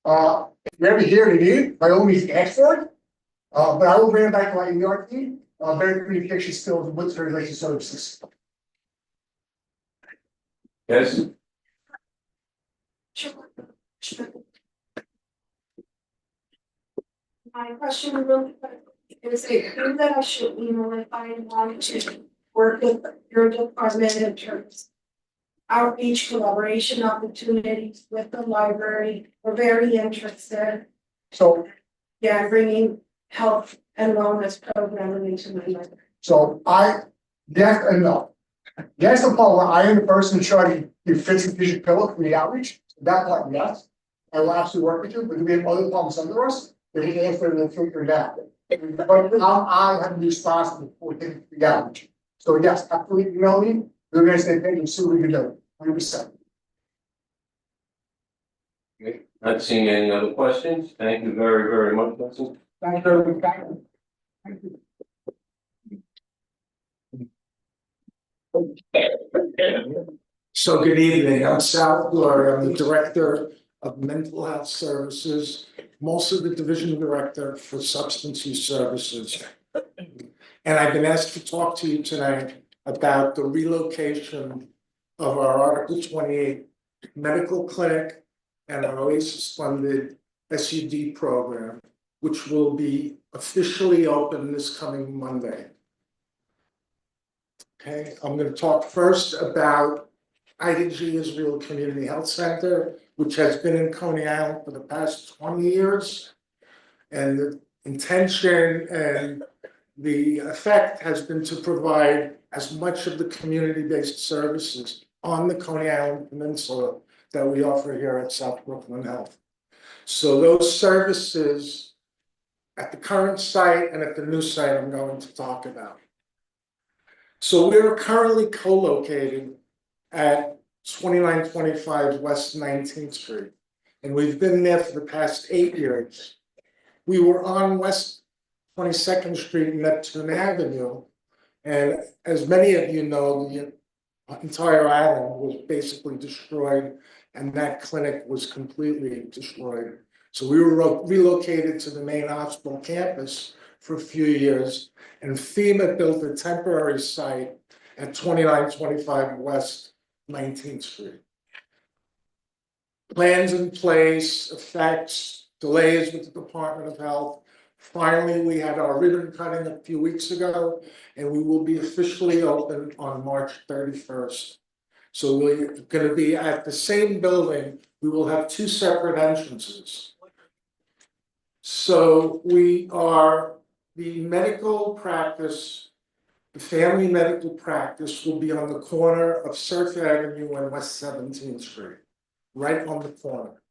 If you're ever here and you need it, by all means ask for it. But I will bring it back to my ER team, better communication skills with the relation services. Yes. My question really quick is it true that I should be notified if I want to work with your department in terms of outreach collaboration opportunities with the library? We're very interested. So, Yeah, bringing health and wellness programming into my library. so yes and no. Yes, the part where I am the person in charge of the fix and vision pillow for the outreach, that part, yes. I will absolutely work with you, but do we have other problems under us? If we answer it, we'll figure it out. But I have to be responsible for taking the outreach. So yes, absolutely, email me, we're gonna stay paid and see what we can do, 100%. Okay. Not seeing any other questions. Thank you very, very much, Benson. Thank you. Thank you. So good evening, I'm Sal Gloria, I'm the Director of Mental Health Services, I'm also the Division Director for Substance Use Services. And I've been asked to talk to you tonight about the relocation of our Article 28 medical clinic and our OASIS-funded SUD program, which will be officially open this coming Monday. Okay, I'm going to talk first about IDG Israel Community Health Center, which has been in Coney Island for the past 20 years. And the intention and the effect has been to provide as much of the community-based services on the Coney Island Peninsula that we offer here at South Brooklyn Health. So those services at the current site and at the new site I'm going to talk about. So we're currently co-located at 2925 West 19th Street, and we've been there for the past 8 years. We were on West 22nd Street and Neptune Avenue, and as many of you know, the entire island was basically destroyed, and that clinic was completely destroyed. So we were relocated to the main hospital campus for a few years, and FEMA built a temporary site at 2925 West 19th Street. Plans in place, effects, delays with the Department of Health. Finally, we had our ribbon cutting a few weeks ago, and we will be officially open on March 31st. So we're going to be at the same building. We will have 2 separate entrances. So we are the medical practice, the family medical practice will be on the corner of Surf Avenue and West 17th Street, right on the corner.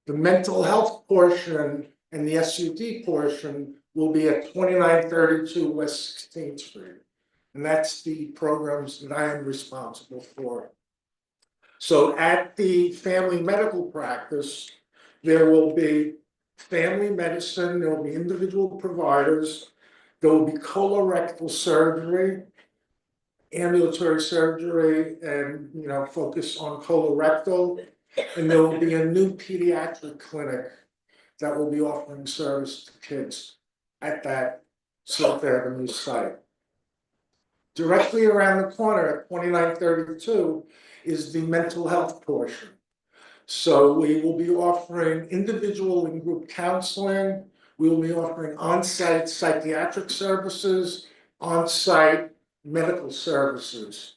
The mental health portion and the SUD portion will be at 2932 West 16th Street. And that's the programs that I am responsible for. So at the family medical practice, there will be family medicine, there will be individual providers, there will be colorectal surgery, ambulatory surgery, and focus on colorectal. And there will be a new pediatric clinic that will be offering service to kids at that South Avenue site. Directly around the corner at 2932 is the mental health portion. So we will be offering individual and group counseling. We will be offering on-site psychiatric services, on-site medical services.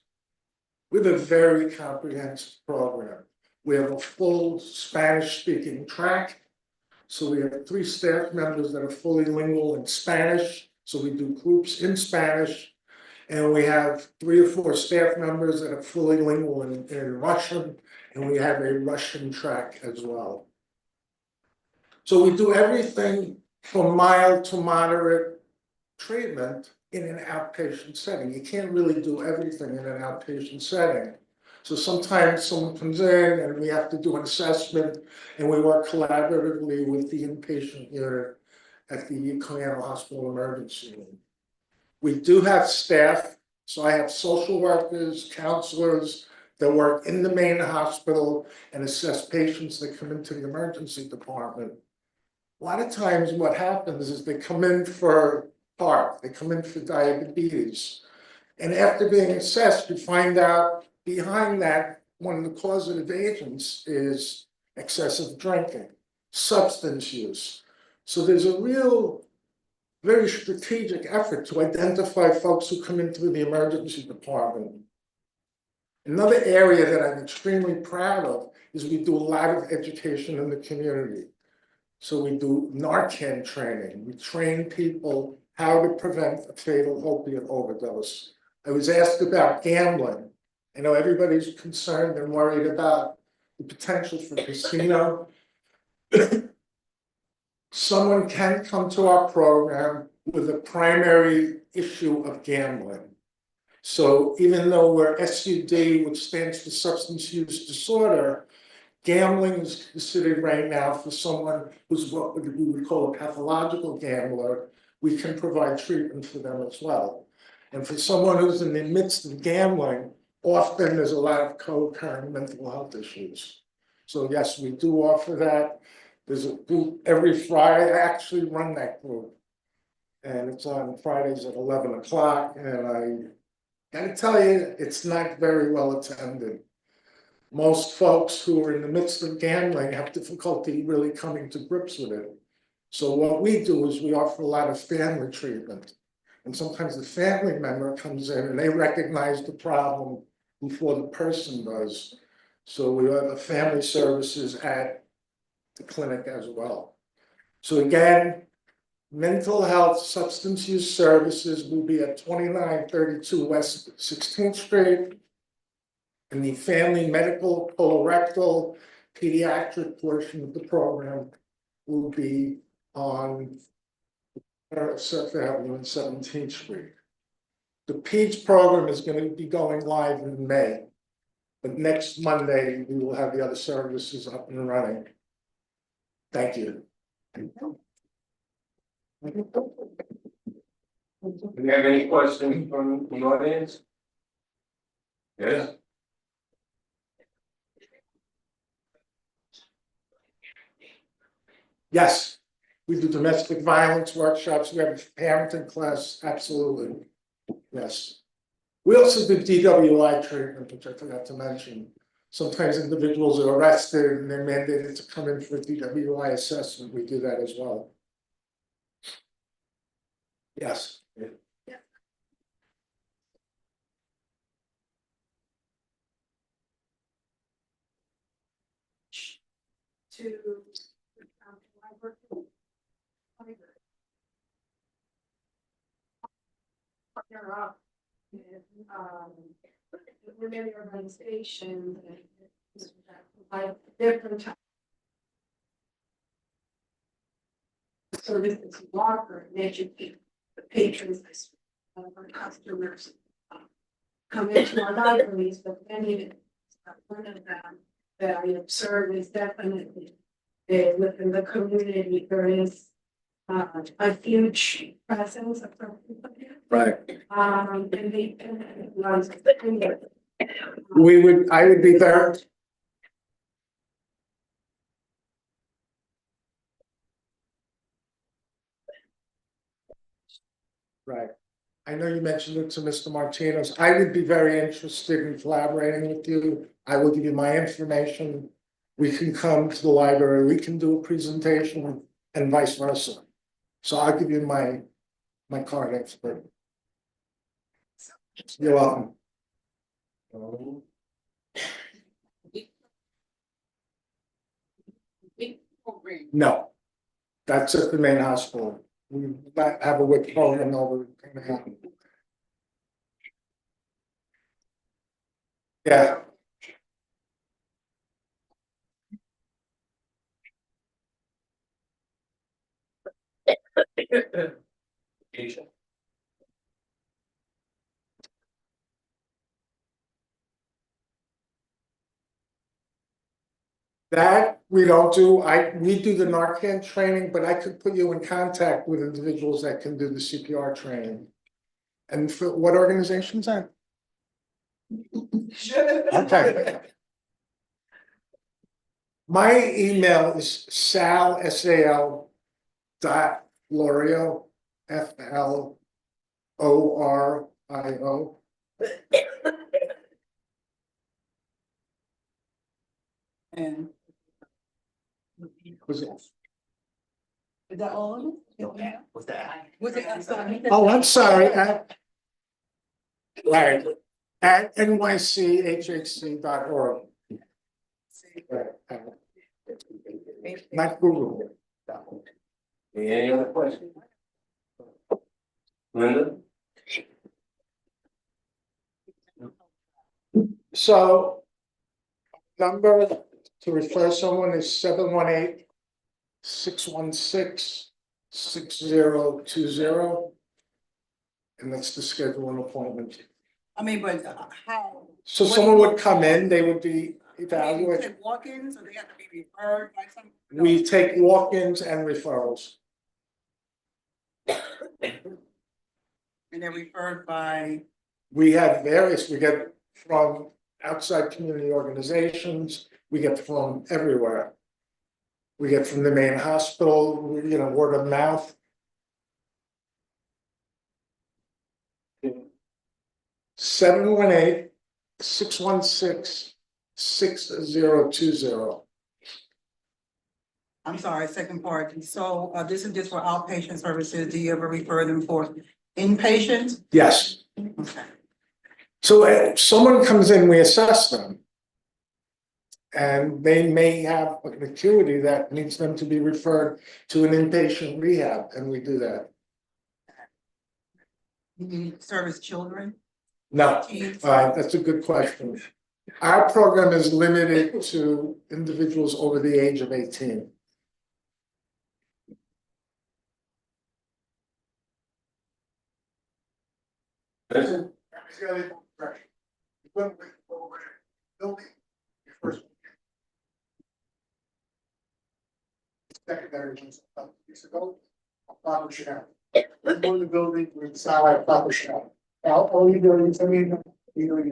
We have a very comprehensive program. We have a full Spanish-speaking track. So we have 3 staff members that are fully lingual in Spanish. So we do groups in Spanish. And we have 3 or 4 staff members that are fully lingual in Russian. And we have a Russian track as well. So we do everything from mild to moderate treatment in an outpatient setting. You can't really do everything in an outpatient setting. So sometimes someone comes in and we have to do an assessment, and we work collaboratively with the inpatient unit at the Coney Island Hospital Emergency Room. We do have staff, so I have social workers, counselors that work in the main hospital and assess patients that come into the emergency department. A lot of times what happens is they come in for heart, they come in for diabetes. And after being assessed, you find out behind that, one of the causative agents is excessive drinking, substance use. So there's a real, very strategic effort to identify folks who come into the emergency department. Another area that I'm extremely proud of is we do a lot of education in the community. So we do Narcan training. We train people how to prevent a fatal opiate overdose. I was asked about gambling. I know everybody's concerned and worried about the potential for casino. Someone can come to our program with a primary issue of gambling. So even though we're SUD, which stands for substance use disorder, gambling is considered right now for someone who's what we would call a pathological gambler. We can provide treatment for them as well. And for someone who's in the midst of gambling, often there's a lot of co-occurring mental health issues. So yes, we do offer that. There's a group every Friday. I actually run that group. And it's on Fridays at 11 o'clock. And I gotta tell you, it's not very well attended. Most folks who are in the midst of gambling have difficulty really coming to grips with it. So what we do is we offer a lot of family treatment. And sometimes the family member comes in and they recognize the problem before the person does. So we have family services at the clinic as well. So again, mental health substance use services will be at 2932 West 16th Street. And the family medical, colorectal, pediatric portion of the program will be on Surf Avenue and 17th Street. The PEDS program is going to be going live in May, but next Monday we will have the other services up and running. Thank you. Do you have any questions from the audience? Yes? Yes, we do domestic violence workshops. We have a parenting class. Absolutely. Yes. We also do DWI treatment, which I forgot to mention. Sometimes individuals are arrested and they're mandated to come in for a DWI assessment. We do that as well. Yes. To I work in partner up with many organizations and provide different types of services to offer and educate the patrons of our customers come into our libraries, but many one of them that I observe is definitely within the community, there is a huge presence of Right. and they I would be there. Right. I know you mentioned it to Mr. Martinez. I would be very interested in collaborating with you. I will give you my information. We can come to the library, we can do a presentation and vice versa. So I'll give you my card expert. You're welcome. No, that's at the main hospital. We might have a WIC program over. Yeah. That we don't do. We do the Narcan training, but I could put you in contact with individuals that can do the CPR training. And for what organization's that? Okay. My email is sal, S-A-L, dot Florio, Florio. And Was it? is that all of it? What's that? Was it, I'm sorry. Oh, I'm sorry, right, at nychhc.org. Right, not Google. Any other questions? Linda? So number to refer someone is 718-616-6020. And that's to schedule an appointment. I mean, but how? So What someone do you would come in, they would be evaluated. Take walk-ins, or they have to be referred by some? No. We take walk-ins and referrals. And they're referred by, We have various, we get from outside community organizations, we get from everywhere. We get from the main hospital, word of mouth. 718-616-6020. I'm sorry, second part, so this is just for outpatient services, do you ever refer them for inpatient? Yes, Okay. so if someone comes in, we assess them. And they may have an acuity that needs them to be referred to an inpatient rehab, and we do that. You service children, No, teens? that's a good question. Our program is limited to individuals over the age of 18. Vincent? Secondary, just a couple weeks ago, proper shower. We're in the building, we're inside a proper shower. Now, all you do is, you know.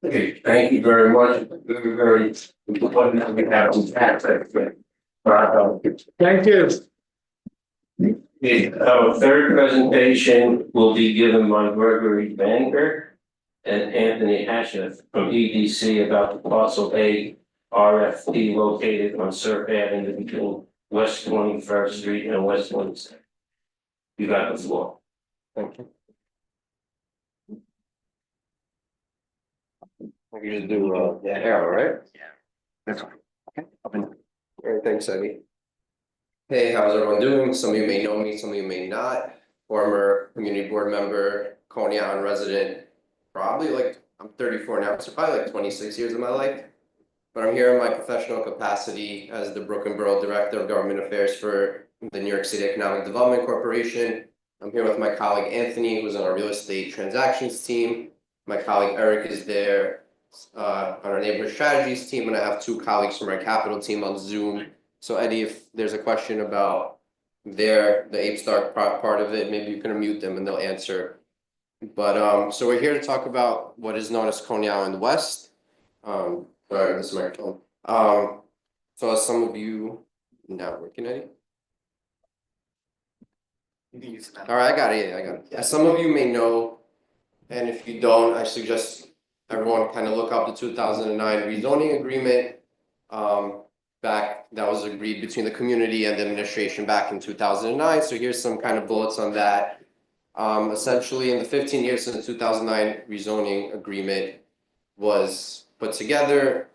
Okay, thank you very much. Very, very important that we have some tax expert. Thank you. Our third presentation will be given by Gregory Banker and Anthony Asheth from EDC about the parcel A RFP located on Surf Avenue between West 21st Street and West 22nd. You got the floor. Thank you. I can just do arrow, right? Yeah. That's fine. Okay. All right, thanks, Eddie. Hey, how's everyone doing? Some of you may know me, some of you may not. Former community board member, Coney Island resident, probably I'm 34 now, so probably 26 years of my life. But I'm here in my professional capacity as the Brooklyn Borough Director of Government Affairs for the New York City Economic Development Corporation. I'm here with my colleague Anthony, who's on our real estate transactions team. My colleague Eric is there on our neighborhood strategies team, and I have two colleagues from our capital team on Zoom. So Eddie, if there's a question about the Ape Star part of it, maybe you can unmute them and they'll answer. But so we're here to talk about what is known as Coney Island West. Sorry, this microphone. So as some of you, not working, Eddie? All right, I got it, yeah, I got it. As some of you may know, and if you don't, I suggest everyone kind of look up the 2009 rezoning agreement. That was agreed between the community and the administration back in 2009. So here's some kind of bullets on that. Essentially, in the 15 years since the 2009 rezoning agreement was put together,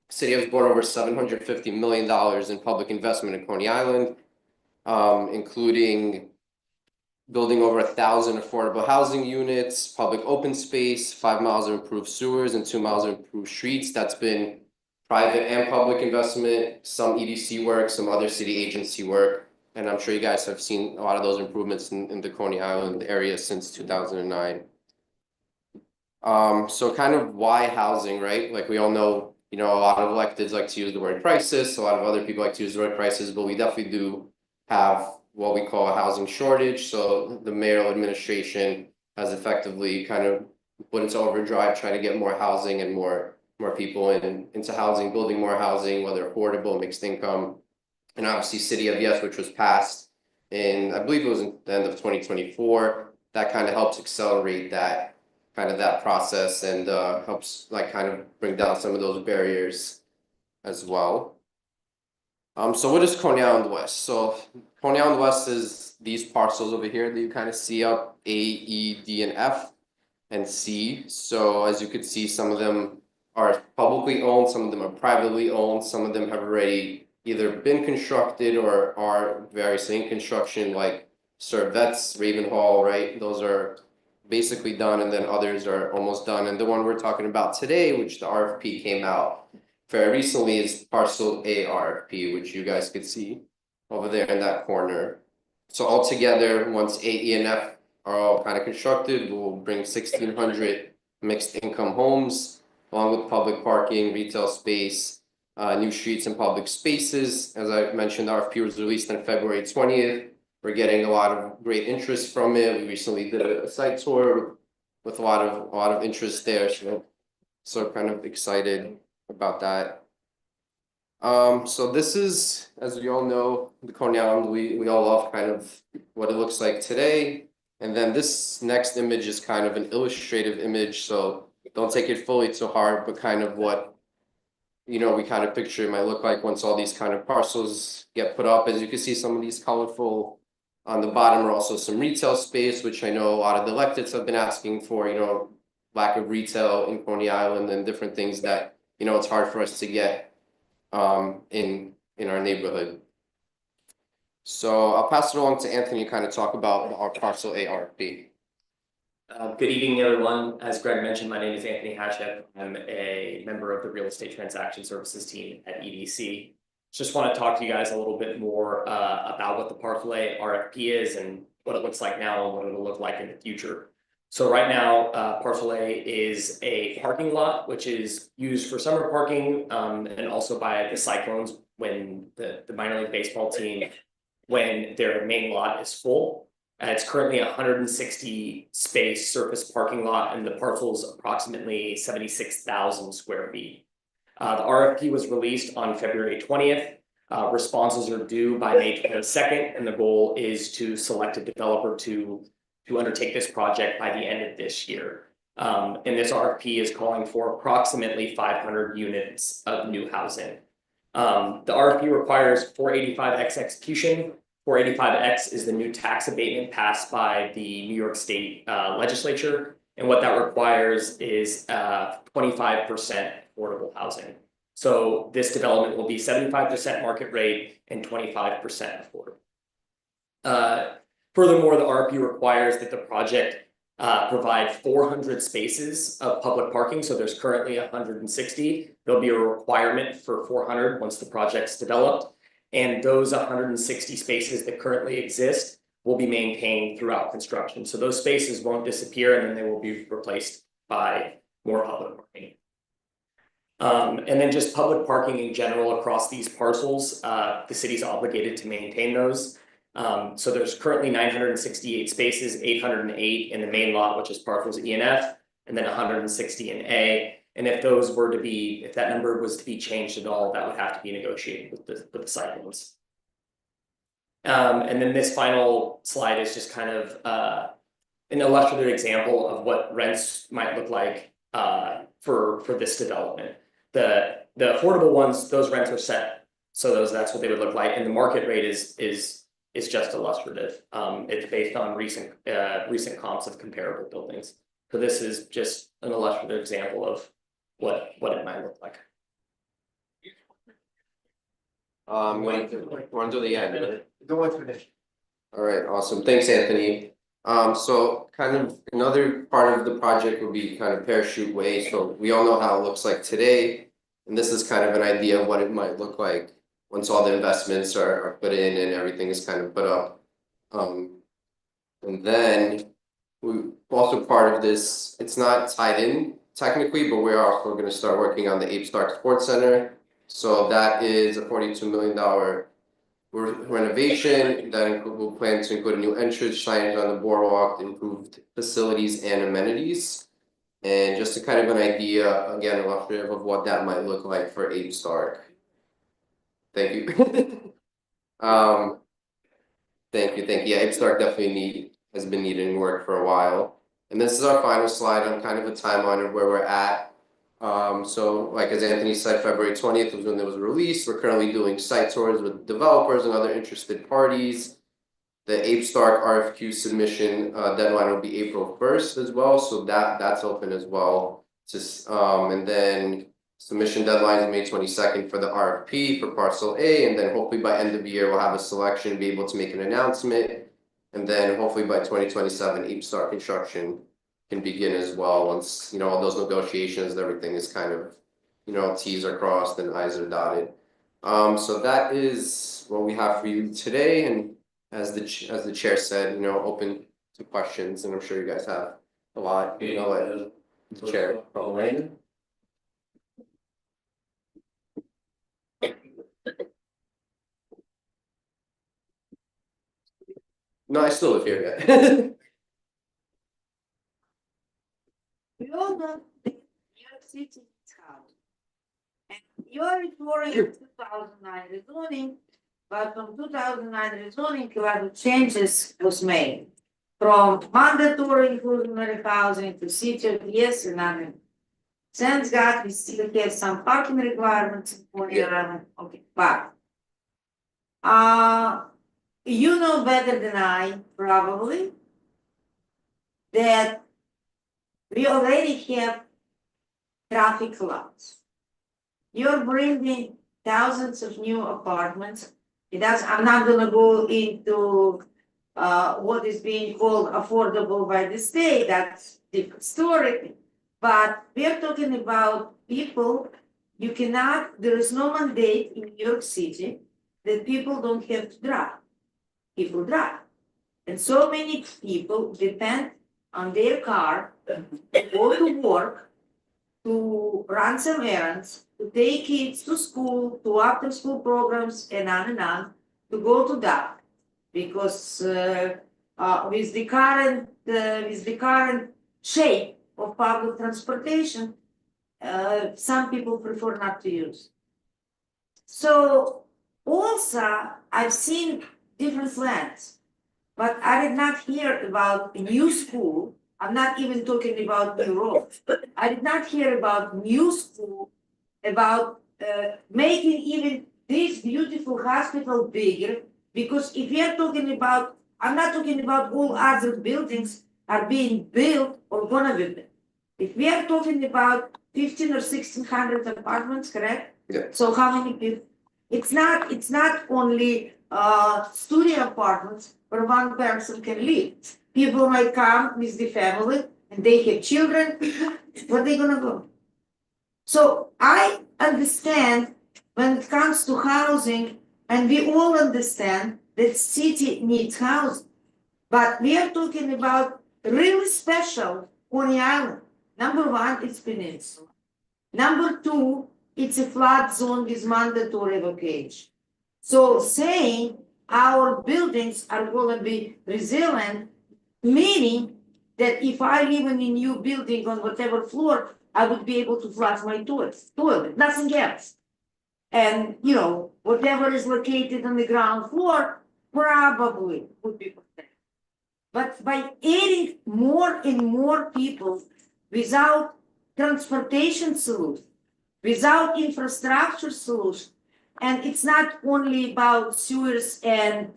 city has brought over $750 million in public investment in Coney Island, including building over 1,000 affordable housing units, public open space, 5 miles of improved sewers, and 2 miles of improved streets. That's been private and public investment, some EDC work, some other city agency work. And I'm sure you guys have seen a lot of those improvements in the Coney Island area since 2009. So kind of why housing, right? Like we all know, a lot of electeds like to use the word crisis. A lot of other people like to use the word crisis, but we definitely do have what we call a housing shortage, so the mayoral administration has effectively kind of put into overdrive, trying to get more housing and more people into housing, building more housing, whether affordable, mixed income. And obviously City of Yes, which was passed in, I believe it was in the end of 2024, that kind of helps accelerate that process and helps like kind of bring down some of those barriers as well. So what is Coney Island West? So Coney Island West is these parcels over here that you kind of see up, A, E, D, and F, and C. So as you could see, some of them are publicly owned, some of them are privately owned, some of them have already either been constructed or are variously in construction, like Servettes, Raven Hall, right? Those are basically done, and then others are almost done. And the one we're talking about today, which the RFP came out very recently, is parcel A RFP, which you guys could see over there in that corner. So altogether, once A, E, and F are all kind of constructed, we'll bring 1,600 mixed income homes, along with public parking, retail space, new streets and public spaces. As I mentioned, the RFP was released on February 20th. We're getting a lot of great interest from it. We recently did a site tour with a lot of interest there. So kind of excited about that. So this is, as we all know, the Coney Island. We all love kind of what it looks like today. And then this next image is kind of an illustrative image, so don't take it fully to heart, but kind of what, we kind of picture it might look like once all these kind of parcels get put up. As you can see, some of these colorful on the bottom are also some retail space, which I know a lot of the electeds have been asking for, lack of retail in Coney Island and different things that, it's hard for us to get in our neighborhood. So I'll pass it along to Anthony to kind of talk about our parcel A RFP. Good evening, everyone. As Greg mentioned, my name is Anthony Hatchett. I'm a member of the Real Estate Transaction Services team at EDC. Just want to talk to you guys a little bit more about what the Parcel A RFP is and what it looks like now and what it'll look like in the future. So right now, Parcel A is a parking lot, which is used for summer parking and also by the Cyclones when the minor league baseball team, when their main lot is full. It's currently a 160 space surface parking lot, and the parcel is approximately 76,000 square feet. The RFP was released on February 20th. Responses are due by May 22nd, and the goal is to select a developer to undertake this project by the end of this year. And this RFP is calling for approximately 500 units of new housing. The RFP requires 485X execution. 485X is the new tax abatement passed by the New York State legislature. And what that requires is 25% affordable housing. So this development will be 75% market rate and 25% affordable. Furthermore, the RFP requires that the project provide 400 spaces of public parking. So there's currently 160. There'll be a requirement for 400 once the project's developed. And those 160 spaces that currently exist will be maintained throughout construction. So those spaces won't disappear, and then they will be replaced by more public parking. And then just public parking in general across these parcels, the city's obligated to maintain those. So there's currently 968 spaces, 808 in the main lot, which is parcels E and F, and then 160 in A. And if that number was to be changed at all, that would have to be negotiated with the Cyclones. And then this final slide is just kind of an illustrative example of what rents might look like for this development. The affordable ones, those rents are set, so that's what they would look like, and the market rate is just illustrative. It's based on recent comps of comparable buildings. So this is just an illustrative example of what it might look like. We're to the end. Don't want to finish. All right, awesome. Thanks, Anthony. So kind of another part of the project would be kind of Parachute Way. So we all know how it looks like today, and this is kind of an idea of what it might look like once all the investments are put in and everything is kind of put up. And then we also part of this, it's not tied in technically, but we're also going to start working on the Ape Stark Sports Center. So that is a $42 million renovation that will plan to include a new entrance, signage on the boardwalk, improved facilities and amenities. And just a kind of an idea, again, illustrative of what that might look like for Abe Stark. Thank you. Thank you. Yeah, Abe Stark definitely has been needing work for a while. And this is our final slide on kind of a timeline of where we're at. So like as Anthony said, February 20th was when it was released. We're currently doing site tours with developers and other interested parties. The Abe Stark RFQ submission deadline will be April 1st as well, so that's open as well. Just and then submission deadline is May 22nd for the RFP for parcel A, and then hopefully by end of the year we'll have a selection, be able to make an announcement, and then hopefully by 2027 Abe Stark construction can begin as well. Once all those negotiations, everything is kind of T's are crossed and I's are dotted. So that is what we have for you today, and as the chair said, open to questions, and I'm sure you guys have a lot. Like the chair. Elena? No, I still live here yet. We all know that New York City is housing. And you are referring to 2009 rezoning, but from 2009 rezoning, a lot of changes was made. From mandatory inclusionary housing to city of yes and nothing. Thank God we still have some parking requirements in Coney Island. Okay, but you know better than I probably that we already have traffic lights. You're bringing thousands of new apartments. I'm not gonna go into what is being called affordable by the state, that's different story. But we are talking about people, there is no mandate in New York City that people don't have to drive. People drive. And so many people depend on their car to go to work, to run some errands, to take kids to school, to after school programs, and on, to go to that. Because with the current shape of public transportation, some people prefer not to use. So also, I've seen different plans, but I did not hear about a new school. I'm not even talking about new roads. I did not hear about new school, about making even this beautiful hospital bigger. Because if we are talking about, I'm not talking about all other buildings are being built or gonna be built. If we are talking about 15 or 1600 apartments, correct? Yeah. So how many people? It's not only studio apartments where one person can live. People might come with the family and they have children. Where are they gonna go? So I understand when it comes to housing, and we all understand that city needs housing, but we are talking about really special Coney Island. Number one, it's peninsula. Number two, it's a flood zone with mandatory evacuation. So saying our buildings are going to be resilient, meaning that if I live in a new building on whatever floor, I would be able to flush my toilet, nothing else. And whatever is located on the ground floor probably would be protected. But by adding more and more people without transportation solution, without infrastructure solution, and it's not only about sewers and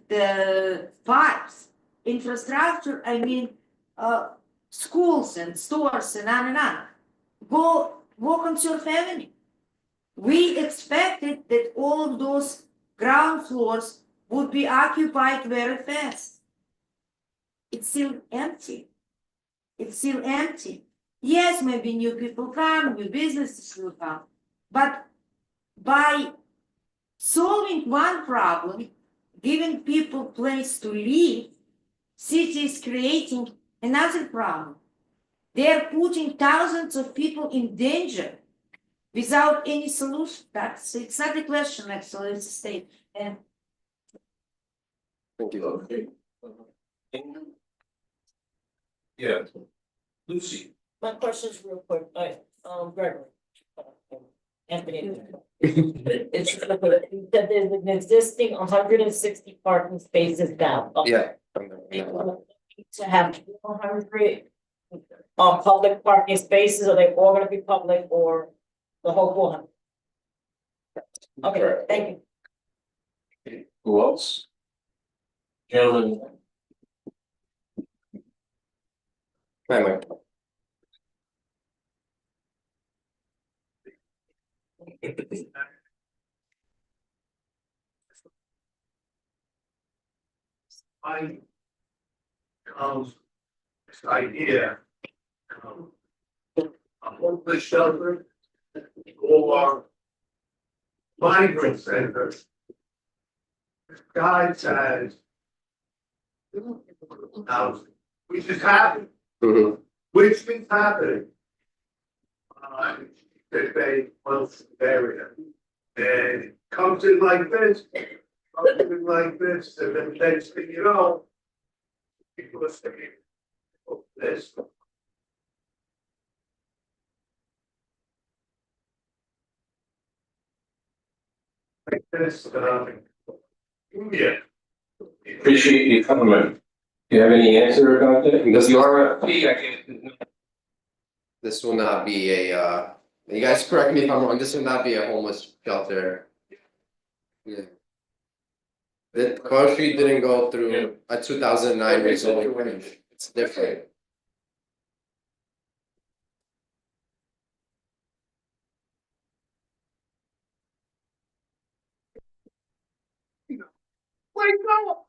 pipes. Infrastructure, I mean schools and stores and on. Go walk on Surf Avenue. We expected that all of those ground floors would be occupied very fast. It's still empty. It's still empty. Yes, maybe new people come, new businesses will come, but by solving one problem, giving people place to live, city is creating another problem. They are putting thousands of people in danger without any solution. It's not a question, actually, it's a statement. And Thank you. Okay. Yeah. Lucy. My question's real quick, Gregory. Anthony. It's, that there's an existing 160 parking spaces now. Yeah. To have 400 public parking spaces, are they all gonna be public or the whole 400? Okay, Correct. thank you. Who else? Gentlemen. Hi, Mike. I this idea of the shelter or migrant centers. God says which is happening, Mhm. which is happening. That they close the area and comes in like this, and then next thing you know, people are saying, oh, this. Like this, yeah. Appreciate your comment. Do you have any answer about that? Because the RFP, I guess. This will not be a, you guys correct me if I'm wrong, this will not be a homeless shelter. Yeah. The Cross Street didn't go through a 2009 rezoning, it's different. Like, no.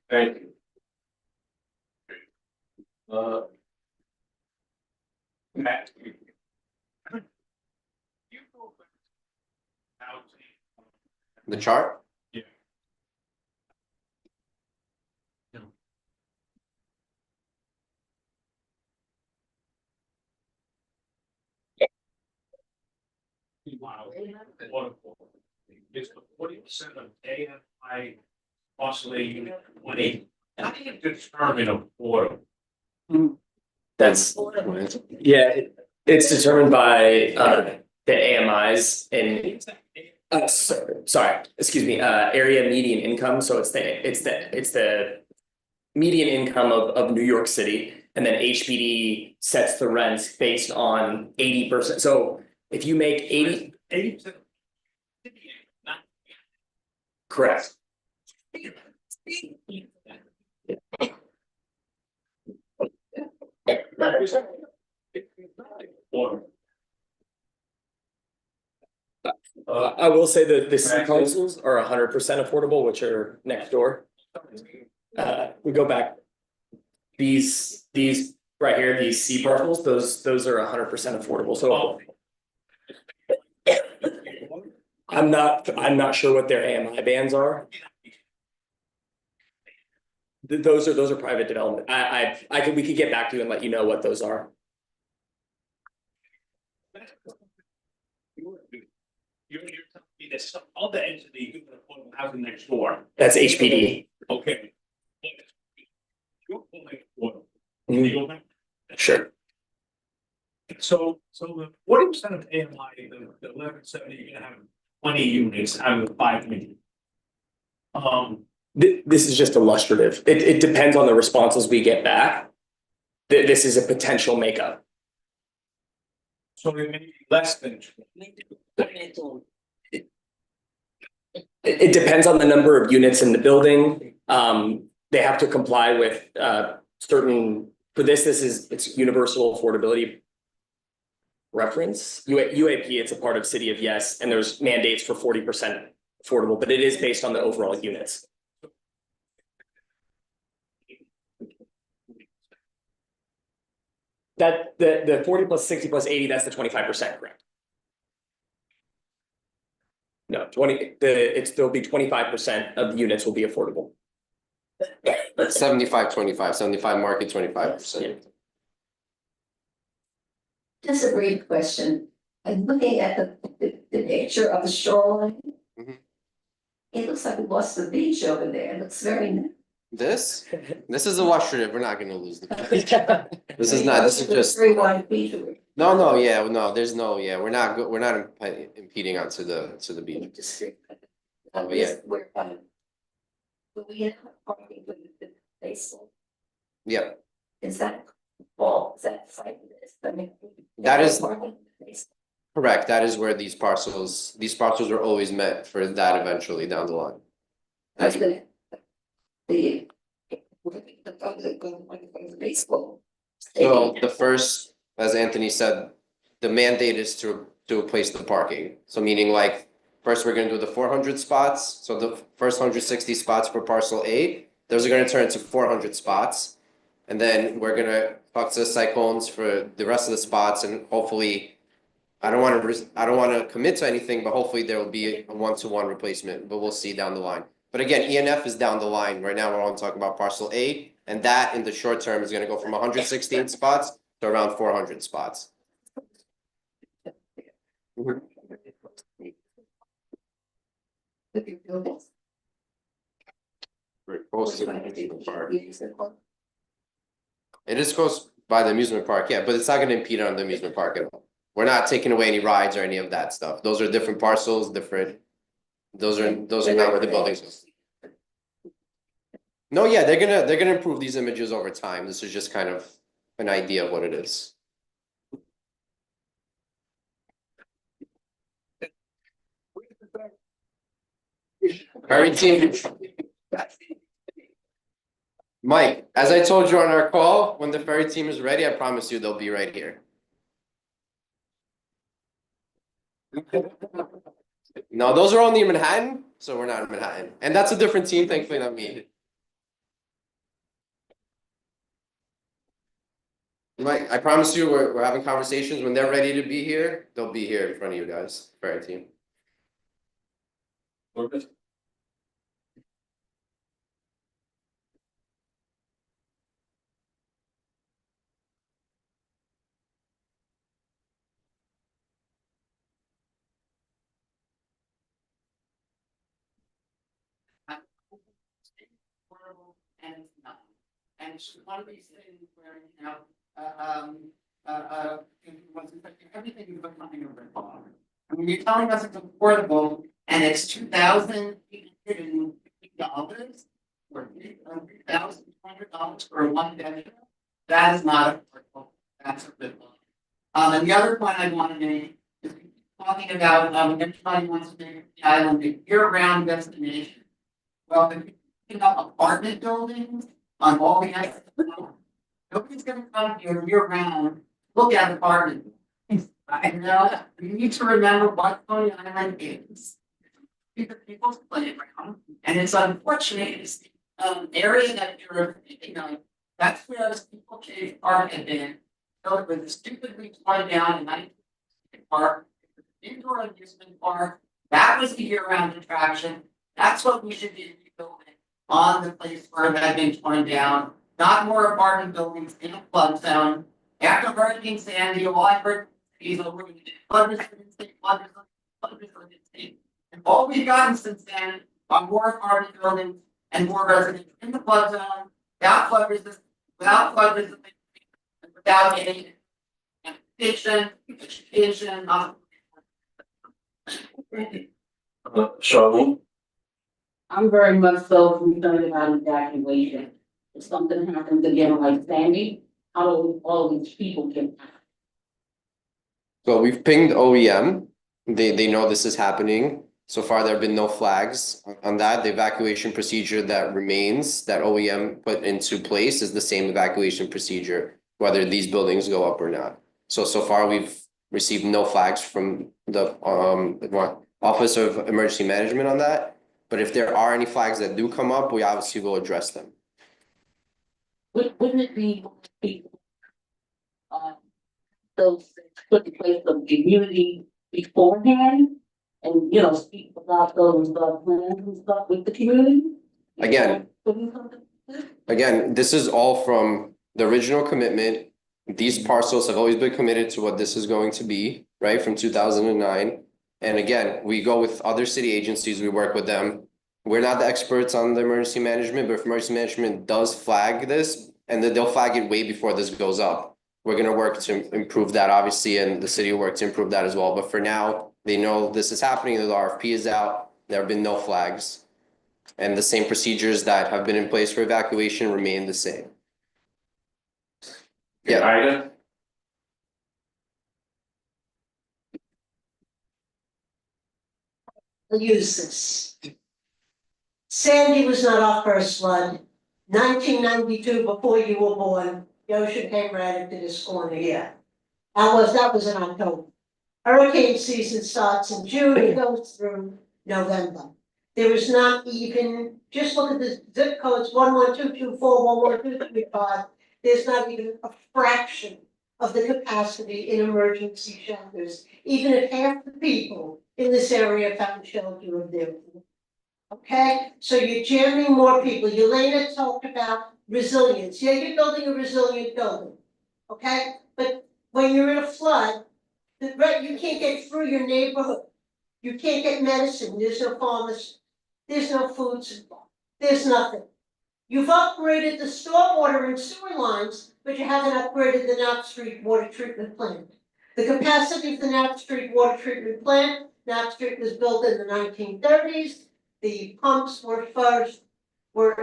Thank you. Matt. The chart? Wow. It's 40% of AMI oscillating 20. How do you determine affordable? That's, yeah, it's determined by the AMIs and sorry, excuse me, area median income, so it's the median income of New York City, and then HPD sets the rents based on 80%, so if you make 80%. correct. I will say that the city councils are 100% affordable, which are next door. We go back. These right here, these C parcels, those are 100% affordable, so. I'm not sure what their AMI bands are. Those are private development. We could get back to you and let you know what those are. You're telling me there's some other entity who's affordable housing next door. That's HPD. Okay. You're pulling affordable. Mhm. You go back. Sure. So the 40% of AMI, the 1170, you're gonna have 20 units out of the 5 million. This is just illustrative. It depends on the responses we get back. This is a potential makeup. So it may be less than. It depends on the number of units in the building. They have to comply with certain, for this it's universal affordability reference. UAP, it's a part of City of Yes, and there's mandates for 40% affordable, but it is based on the overall units. That the 40 plus 60 plus 80, that's the 25%, correct? No, there'll be 25% of the units will be affordable. 75-25, 75 market, 25%. Just a brief question. I'm looking at the picture of the shoreline. Mhm. It looks like we lost the beach over there. It looks very nice. This is a wash strip. We're not gonna lose the. This is not, this is just, Very wide beach. no, yeah, no, there's no, yeah, we're not, we're not impeding onto the beach. Oh, yeah. Where, we have parking for the baseball. Yeah, Is that ball, is that site this? I mean. That is- parking for the baseball. correct. That is where these parcels are always meant for that eventually down the line. That's the public going for the baseball. So the first, as Anthony said, the mandate is to replace the parking. So meaning like, first we're gonna do the 400 spots. So the first 160 spots for parcel A, those are gonna turn into 400 spots. And then we're gonna talk to the Cyclones for the rest of the spots, and hopefully, I don't wanna commit to anything, but hopefully there will be a 1-to-1 replacement, but we'll see down the line. But again, ENF is down the line. Right now, we're only talking about parcel A, and that in the short term is gonna go from 116 spots to around 400 spots. Very close to the amusement park. It is close by the amusement park, yeah, but it's not gonna impede on the amusement park at all. We're not taking away any rides or any of that stuff. Those are different parcels, different. Those are not where the buildings are. No, yeah, they're gonna improve these images over time. This is just kind of an idea of what it is. Ferry team. Mike, as I told you on our call, when the ferry team is ready, I promise you they'll be right here. No, those are only in Manhattan, so we're not in Manhattan. And that's a different team, thankfully not me. Mike, I promise you, we're having conversations. When they're ready to be here, they'll be here in front of you guys, ferry team. Okay. And it's not. And it's one of these things where, you know, it wasn't, everything is becoming a rip-off. I mean, you're telling us it's affordable and it's $2,850 or $3,200 for a one bedroom. That is not affordable. That's a rip-off. And the other point I want to make is talking about, everybody wants to make the island a year-round destination. Well, if you up apartment buildings on all the exits. Nobody's gonna come here year round, look at apartment. I know, you need to remember what Coney Island is. People's playground, and it's unfortunate, it's the area that you're thinking of, that's where this people cave park had been. Built with a stupidly torn down in 19 park, indoor amusement park, that was the year-round attraction, that's what we should be rebuilding. On the place where it had been torn down, not more apartment buildings in a flood zone. After Hurricane Sandy, all I heard is over flood resiliency, flood resiliency. And all we've gotten since then are more apartment buildings and more residents in the flood zone, without flood resistance, without any education, Charlene? I'm very much so concerned about evacuation. If something happens again like Sandy, how do all these people get out? So we've pinged OEM. They know this is happening. So far, there have been no flags on that. The evacuation procedure that remains, that OEM put into place, is the same evacuation procedure, whether these buildings go up or not. So far, we've received no flags from the Office of Emergency Management on that. But if there are any flags that do come up, we obviously will address them. Wouldn't it be people? Those put in place of community beforehand and, you know, speak about those plans and stuff with the community? Again, this is all from the original commitment. These parcels have always been committed to what this is going to be, right, from 2009. And again, we go with other city agencies, we work with them. We're not the experts on the emergency management, but if emergency management does flag this, and then they'll flag it way before this goes up. We're gonna work to improve that, obviously, and the city will work to improve that as well, but for now, they know this is happening, the RFP is out, there have been no flags. And the same procedures that have been in place for evacuation remain the same. Yeah. Ida? I'll use this. Sandy was not our first flood. 1992, before you were born, the ocean came right into this corner here. That was in October. Hurricane season starts in June, it goes through November. There is not even, just look at the zip codes, 11224, 11235. There's not even a fraction of the capacity in emergency shelters, even if half the people in this area found shelter of their own. Okay, so you're jamming more people. Yelena talked about resilience. Yeah, you're building a resilient building. Okay, but when you're in a flood, you can't get through your neighborhood. You can't get medicine. There's no pharmacy. There's no food supply. There's nothing. You've upgraded the stormwater and sewer lines, but you haven't upgraded the Knapp Street water treatment plant. The capacity of the Knapp Street water treatment plant, Knapp Street was built in the 1930s. The pumps were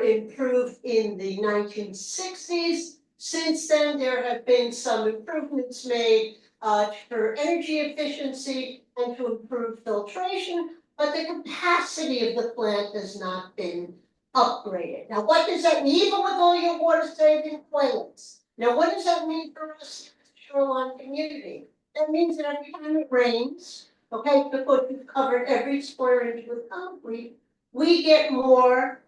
improved in the 1960s. Since then, there have been some improvements made for energy efficiency and to improve filtration, but the capacity of the plant has not been upgraded. Now, what does that mean, even with all your water saving plans? Now, what does that mean for us, shoreline community? That means that every time it rains, okay, because we've covered every square inch with concrete, we get more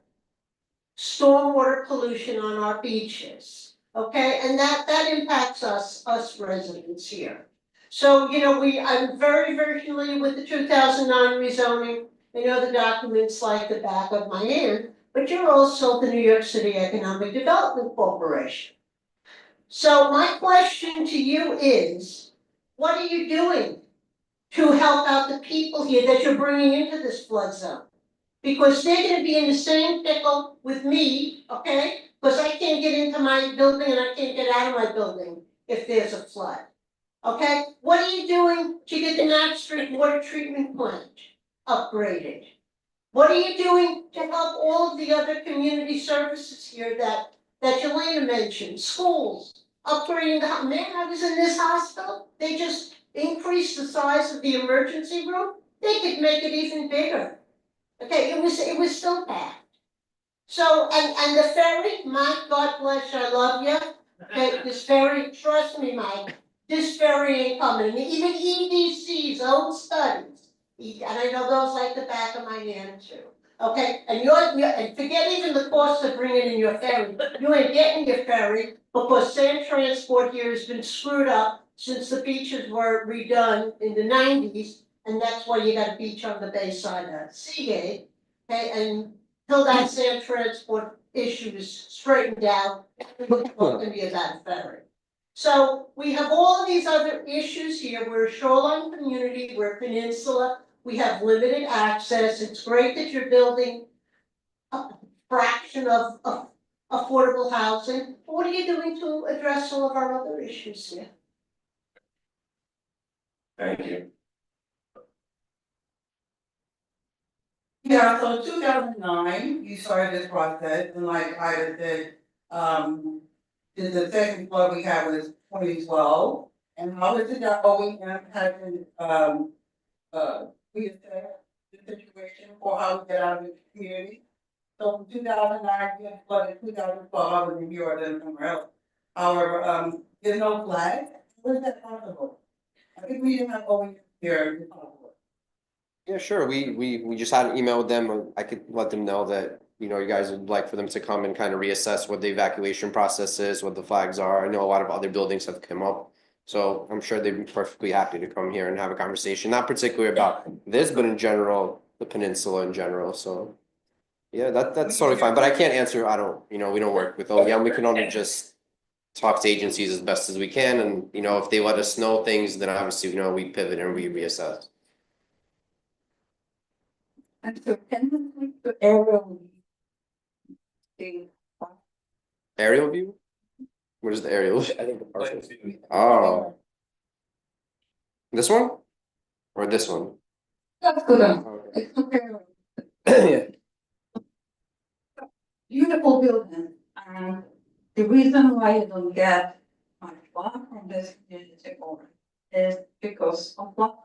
stormwater pollution on our beaches, okay? And that impacts us residents here. So, you know, I'm very, very familiar with the 2009 rezoning. I know the documents like the back of my hand, but you're also the New York City Economic Development Corporation. So my question to you is, what are you doing to help out the people here that you're bringing into this flood zone? Because they're gonna be in the same pickle with me, okay? Because I can't get into my building and I can't get out of my building if there's a flood. Okay, what are you doing to get the Knapp Street water treatment plant upgraded? What are you doing to help all of the other community services here that Yelena mentioned, schools, upgrading the, man, I was in this hospital, they just increased the size of the emergency room, they could make it even bigger. Okay, it was still bad. So, and the ferry, Mike, God bless you, I love you. Okay, this ferry, trust me, Mike, this ferry ain't coming. Even EDC's own studies, and I know those like the back of my hand too. Okay, and and forget even the cost of bringing in your ferry. You ain't getting your ferry because sand transport here has been screwed up since the beaches were redone in the 90s. And that's why you got a beach on the bay side of Seagate, okay, and till that sand transport issue is straightened out, we're talking to be about a ferry. So we have all of these other issues here, we're a shoreline community, we're a peninsula, we have limited access, it's great that you're building a fraction of affordable housing, but what are you doing to address all of our other issues here? Thank you. Yeah, so 2009, you started this process, and like Ida said, the second flood we had was 2012. And how is it that OEM hasn't, reassessed the situation for how to get out of the community? So from 2009, we had flooded 2012, I was in New York and somewhere else. However, there's no flag, how is that possible? I think we didn't have OEM here to talk about. Yeah, sure. We just had an email with them. I could let them know that, you know, you guys would like for them to come and kind of reassess what the evacuation process is, what the flags are. I know a lot of other buildings have come up. So I'm sure they'd be perfectly happy to come here and have a conversation, not particularly about this, but in general, the peninsula in general. So yeah, that's totally fine. But I can't answer, we don't work with OEM. We can only just talk to agencies as best as we can. And, you know, if they let us know things, then obviously, you know, we pivot and we reassess. And so can you click the aerial? The. Aerial view? What is the aerial? I think the partial. Oh, this one? Or this one? That's good, Okay. it's okay. Yeah. Beautiful building, and the reason why you don't get much love from this community board is because of what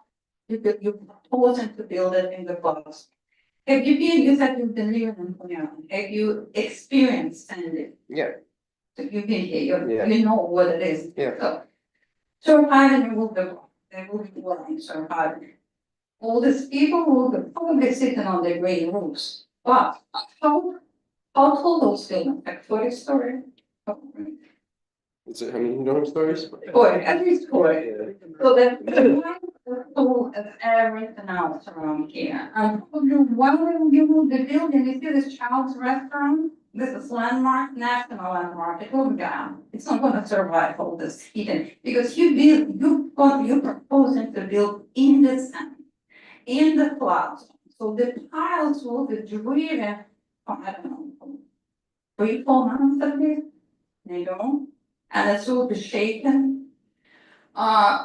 you proposing to build it in the past. Have you been, you said you've been living in Pontiac, have you experienced and Yeah, you've been here, Yeah. you know what it is? Yeah. So, Surf Island will be, they will be dwelling Surf Island. All these people will be probably sitting on the green roofs, but how tall those buildings, like 40-story? is it, how many dorm stories? Or at least 40. Yeah. So that the pool is everything else around here. And probably while you move the building, you see this child's restaurant, this is landmark, national landmark, it will be gone. It's not gonna survive all this heating, because you're proposing to build in the sun, in the clouds. So the tiles will be driven, I don't know, 3-4 months at least, they don't, and it will be shaken.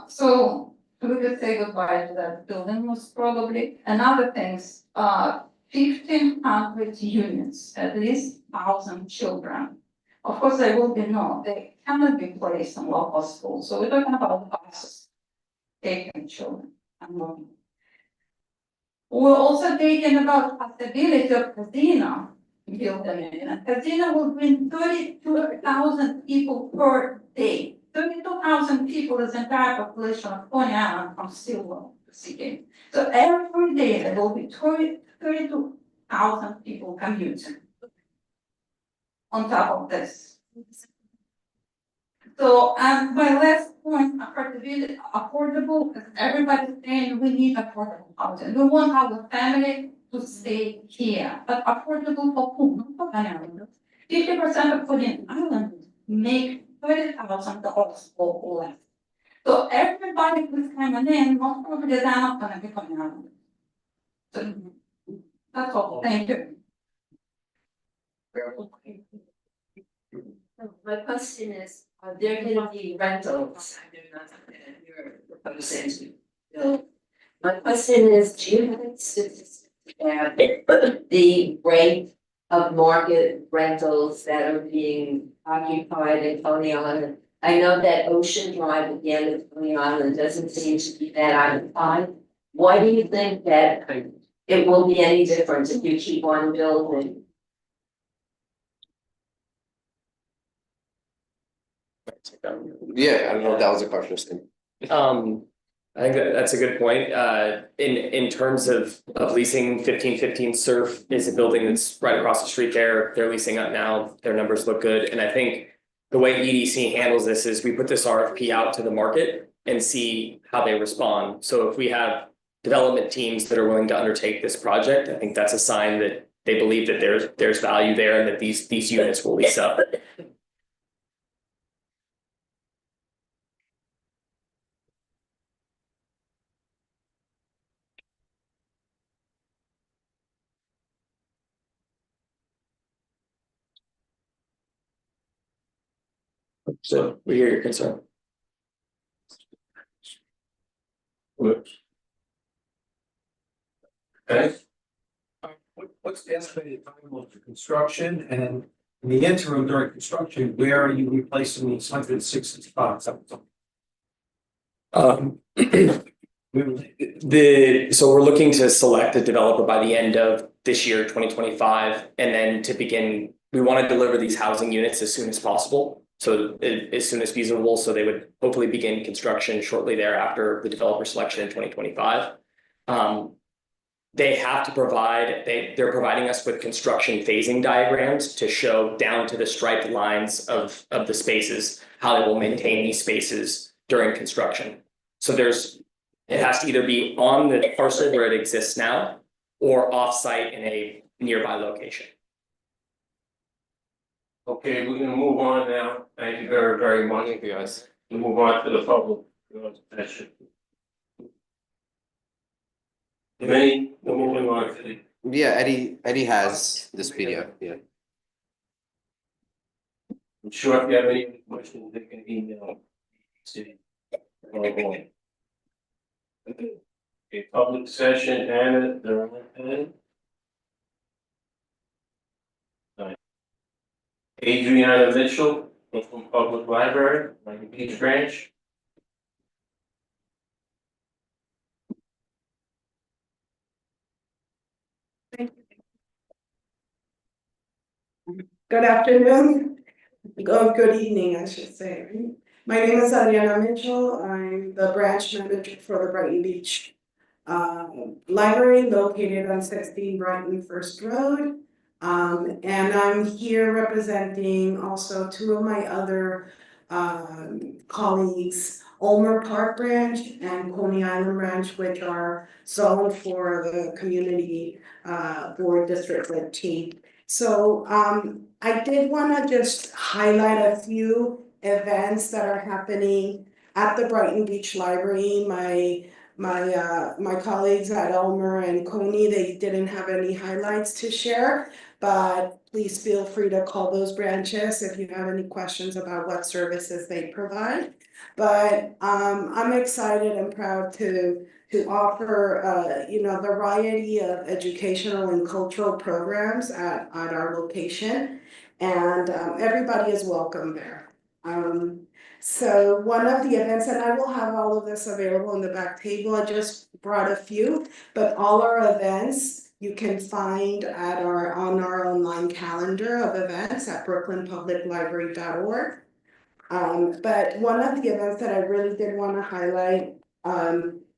So we could say goodbye to that building most probably. Another things, 1,500 units, at least 1,000 children. Of course, they will be no, they cannot be placed in local schools, so we're talking about buses taking children and moving. We're also thinking about possibility of casino building, and casino will bring 32,000 people per day. 32,000 people is the entire population of Coney Island from Stillwell to Seagate. So every day there will be 32,000 people commuting. On top of this. So, my last point, affordable, because everybody's saying we need affordable housing. We want our family to stay here, but affordable for whom? Not for Islanders. 50% of Korean Islanders make $30,000 or less. So everybody who's coming in, most probably they're not gonna be Korean Islanders. So, that's all, thank you. My question is, are there gonna be rentals? You're proposing to build. My question is, do you have statistics about the rate of market rentals that are being occupied in Coney Island? I know that Ocean Drive at the end of Coney Island doesn't seem to be that occupied. Why do you think that it will be any different if you keep on building? Yeah, I don't know if that was a question, Steve. I think that's a good point. In terms of leasing 1515 Surf is a building that's right across the street there. They're leasing up now. Their numbers look good. And I think the way EDC handles this is we put this RFP out to the market and see how they respond. So if we have development teams that are willing to undertake this project, I think that's a sign that they believe that there's value there and that these units will lease up. So we hear your concern. Okay, What's the estimated time of the construction, and in the interim during construction, where are you replacing these 160 spots? So we're looking to select a developer by the end of this year, 2025, and then to begin, we want to deliver these housing units as soon as possible. So as soon as feasible, so they would hopefully begin construction shortly thereafter the developer selection in 2025. They have to provide, they're providing us with construction phasing diagrams to show down to the striped lines of the spaces, how they will maintain these spaces during construction. So it has to either be on the parcel where it exists now or off-site in a nearby location. okay, we're gonna move on now. Thank you very, very much. Thank you, guys. We'll move on to the public session. Vinny, we're moving on to the Yeah, Eddie has this video, yeah. I'm sure if you have any questions, they can email. See. Okay, public session, Anna, they're on. Adriana Mitchell from Public Library, like Beach Branch. Good afternoon, good evening, I should say. My name is Adriana Mitchell, I'm the branch manager for the Brighton Beach Library located on 16 Brighton First Road. And I'm here representing also two of my other colleagues, Ulmer Park Branch and Coney Island Branch, which are zoned for the community board district 13. So I did wanna just highlight a few events that are happening at the Brighton Beach Library. My colleagues at Elmer and Coney, they didn't have any highlights to share, but please feel free to call those branches if you have any questions about what services they provide. But I'm excited and proud to offer the variety of educational and cultural programs at our location. And everybody is welcome there. So one of the events, and I will have all of this available in the back table, I just brought a few, but all our events you can find on our online calendar of events at brooklynpubliclibrary.org. But one of the events that I really did want to highlight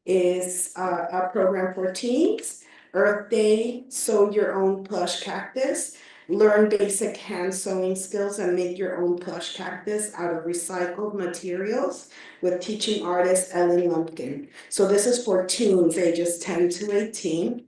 is a program for teens, Earth Day, Sew Your Own Plush Cactus. Learn basic hand sewing skills and make your own plush cactus out of recycled materials with teaching artist Ellen Lumpkin. So this is for teens ages 10 to 18.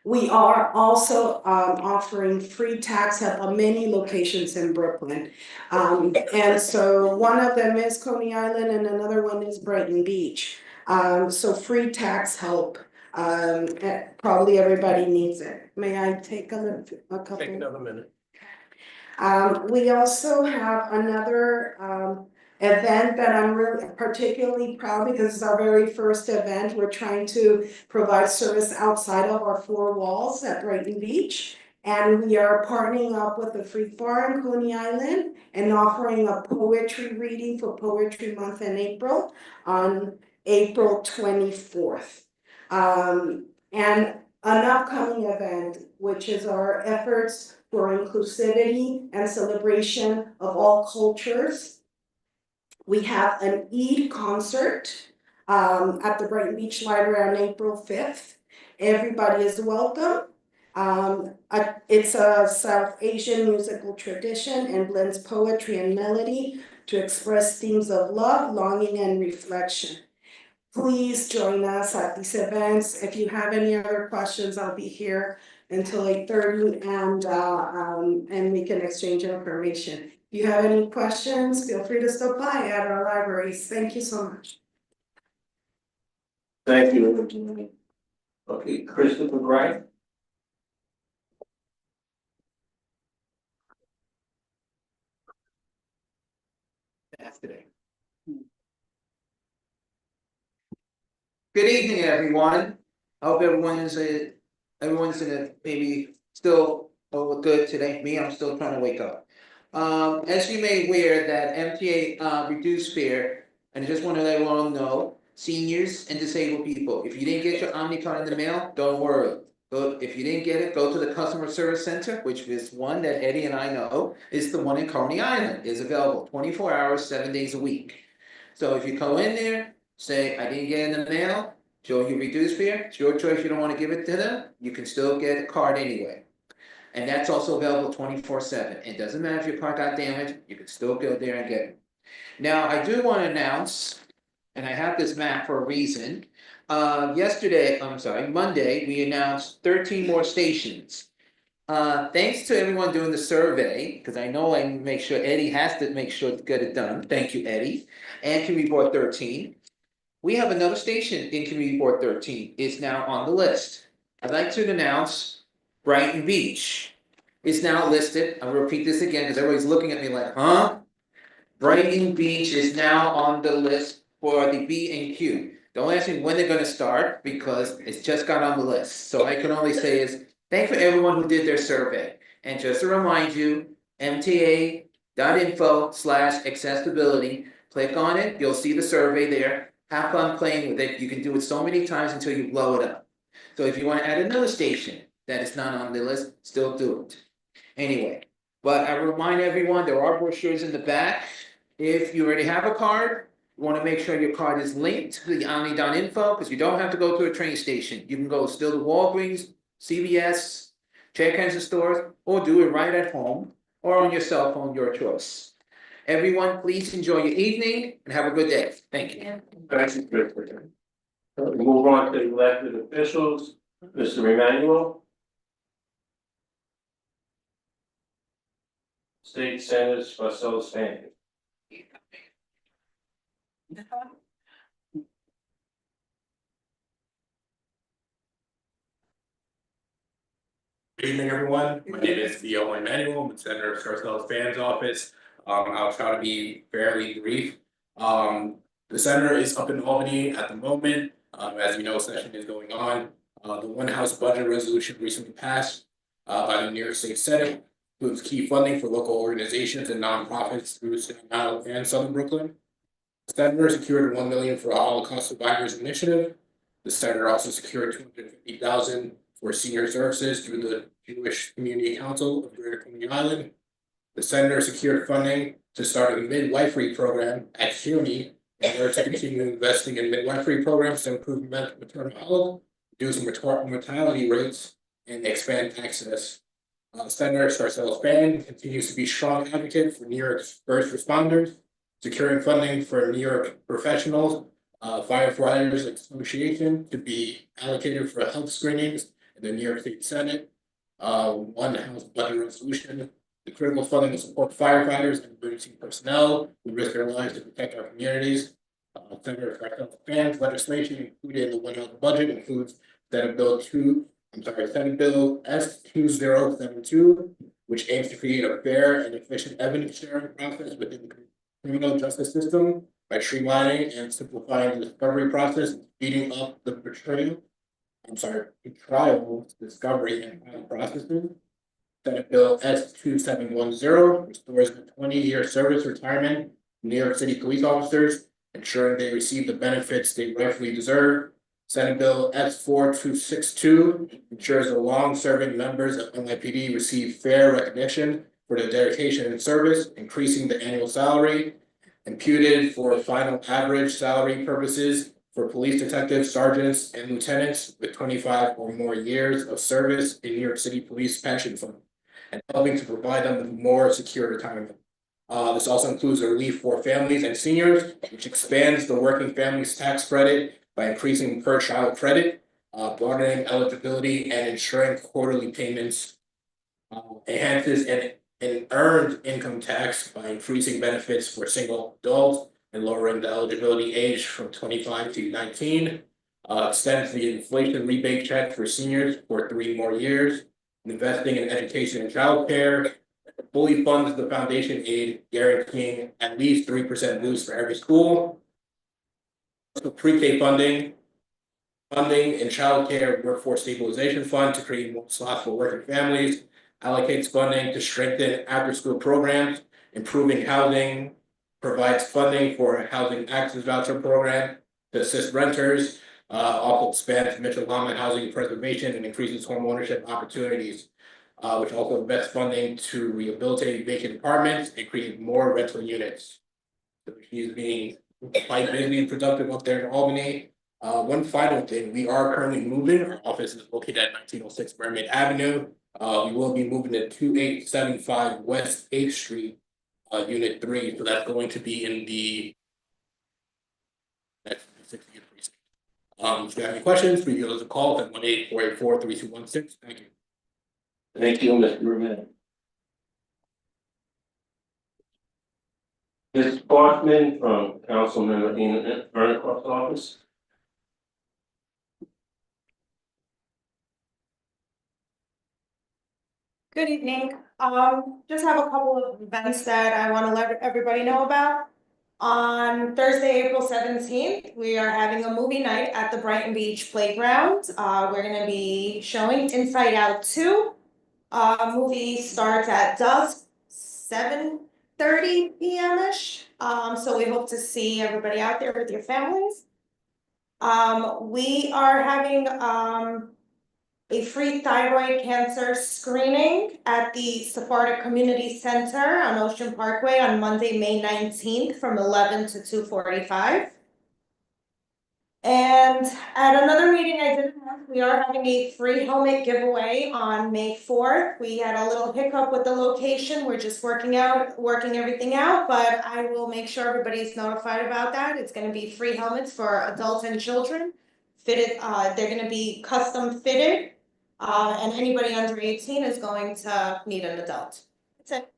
We are also offering free tax help on many locations in Brooklyn. And so one of them is Coney Island and another one is Brighton Beach. So free tax help. Probably everybody needs it. May I take a couple? Take another minute. We also have another event that I'm really particularly proud because it's our very first event. We're trying to provide service outside of our four walls at Brighton Beach. And we are partnering up with the Free Farm Coney Island and offering a poetry reading for Poetry Month in April on April 24th. And an upcoming event, which is our efforts for inclusivity and celebration of all cultures. We have an Eid concert at the Brighton Beach Library on April 5th. Everybody is welcome. It's a South Asian musical tradition and blends poetry and melody to express themes of love, longing, and reflection. Please join us at these events. If you have any other questions, I'll be here until 8:30 and we can exchange information. If you have any questions, feel free to stop by at our libraries. Thank you so much. Thank you. Okay, Christopher Wright. Today. Good evening, everyone. I hope everyone's in a maybe still good today. Me, I'm still trying to wake up. As you may aware that MTA reduced fare, and I just want to let everyone know, seniors and disabled people, if you didn't get your Omni card in the mail, don't worry. If you didn't get it, go to the customer service center, which is one that Eddie and I know, is the one in Coney Island, is available 24 hours, 7 days a week. So if you go in there, say, I didn't get it in the mail, show you reduced fare, it's your choice, you don't wanna give it to them, you can still get a card anyway. And that's also available 24/7, it doesn't matter if your card got damaged, you can still go there and get it. Now, I do wanna announce, and I have this map for a reason, Monday, we announced 13 more stations. Thanks to everyone doing the survey, because I know I make sure Eddie has to make sure to get it done, thank you, Eddie, and Community Board 13. We have another station in Community Board 13, it's now on the list. I'd like to announce Brighton Beach is now listed. I'll repeat this again because everybody's looking at me like, huh? Brighton Beach is now on the list for the B&Q. Don't ask me when they're gonna start because it's just got on the list. So I can only say is thank for everyone who did their survey. And just to remind you, mta.info/accessibility, click on it, you'll see the survey there. Have fun playing with it. You can do it so many times until you blow it up. So if you wanna add another station that is not on the list, still do it. Anyway, but I remind everyone, there are brochures in the back. If you already have a card, you wanna make sure your card is linked to the omni.info, because you don't have to go to a train station. You can go still to Walgreens, CVS, check engine stores, or do it right at home, or on your cell phone, your choice. Everyone, please enjoy your evening and have a good day. Thank you. Thank you, Christopher. Move on to elected officials, Mr. Emmanuel. State Senators Marcel Span. Good evening, everyone. My name is Theo Emmanuel. I'm the Senator of Scarcella's Fans Office. I'll try to be fairly brief. The senator is up in Albany at the moment. As you know, session is going on. The one House budget resolution recently passed by the New York State Senate includes key funding for local organizations and nonprofits through Staten Island and Southern Brooklyn. The senator secured $1 million for a Holocaust Survivors Initiative. The senator also secured $250,000 for senior services through the Jewish Community Council of Greater Coney Island. The senator secured funding to start a midwifery program at CUNY in order to continue investing in midwifery programs to improve maternal health, reduce mortality rates, and expand access. Senator Scarcella's Span continues to be a strong advocate for New York's first responders, securing funding for New York professionals, firefighters association to be allocated for health screenings in the New York State Senate. One House budget resolution, the critical funding to support firefighters and emergency personnel who risk their lives to protect our communities. Senator Scarcella's Span's legislation included in the one House budget includes Senate Bill S2072, which aims to create a fair and efficient evidence sharing process within the criminal justice system by streamlining and simplifying the discovery process and speeding up the trial, discovery, and trial processes. Senate Bill S2710 restores the 20-year service retirement of New York City police officers, ensuring they receive the benefits they rightfully deserve. Senate Bill S4262 ensures the long-serving members of NYPD receive fair recognition for their dedication and service, increasing the annual salary imputed for final average salary purposes for police detectives, sergeants, and lieutenants with 25 or more years of service in New York City Police Pension Fund, and helping to provide them with more secure retirement. This also includes a relief for families and seniors, which expands the working families tax credit by increasing per child credit, broadening eligibility, and ensuring quarterly payments. Enhances an earned income tax by increasing benefits for single adults and lowering the eligibility age from 25 to 19. Extends the inflation rebate check for seniors for 3 more years. Investing in education and childcare. Fully funds the foundation aid, guaranteeing at least 3% boost for every school. So pre-K funding in childcare workforce stabilization fund to create more slots for working families. Allocates funding to strengthen after-school programs, improving housing, provides funding for a housing access voucher program to assist renters, also expands Mitchell-Lama housing preservation and increases home ownership opportunities, which also invests funding to rehabilitate vacant apartments and create more rental units. So he's being quite busy and productive up there in Albany. One final thing, we are currently moving. Our office is located at 1906 Mermaid Avenue. We will be moving to 2875 West 8th Street, Unit 3. So that's going to be in the next 60th precinct. If you have any questions, please give us a call at 1-844-3216. Thank you. Thank you, Mr. Rubin. Ms. Parkman from Councilmember Ian Vernicroft's office. Good evening. Just have a couple of events that I want to let everybody know about. On Thursday, April 17th, we are having a movie night at the Brighton Beach Playground. We're gonna be showing Inside Out 2. Movie starts at dusk, 7:30 p.m.-ish. So we hope to see everybody out there with your families. We are having a free thyroid cancer screening at the Sephardic Community Center on Ocean Parkway on Monday, May 19th from 11 to 2:45. And at another meeting I did have, we are having a free helmet giveaway on May 4th. We had a little hiccup with the location. We're just working everything out, but I will make sure everybody's notified about that. It's gonna be free helmets for adults and children. Fitted, they're gonna be custom fitted. And anybody under 18 is going to need an adult. That's it.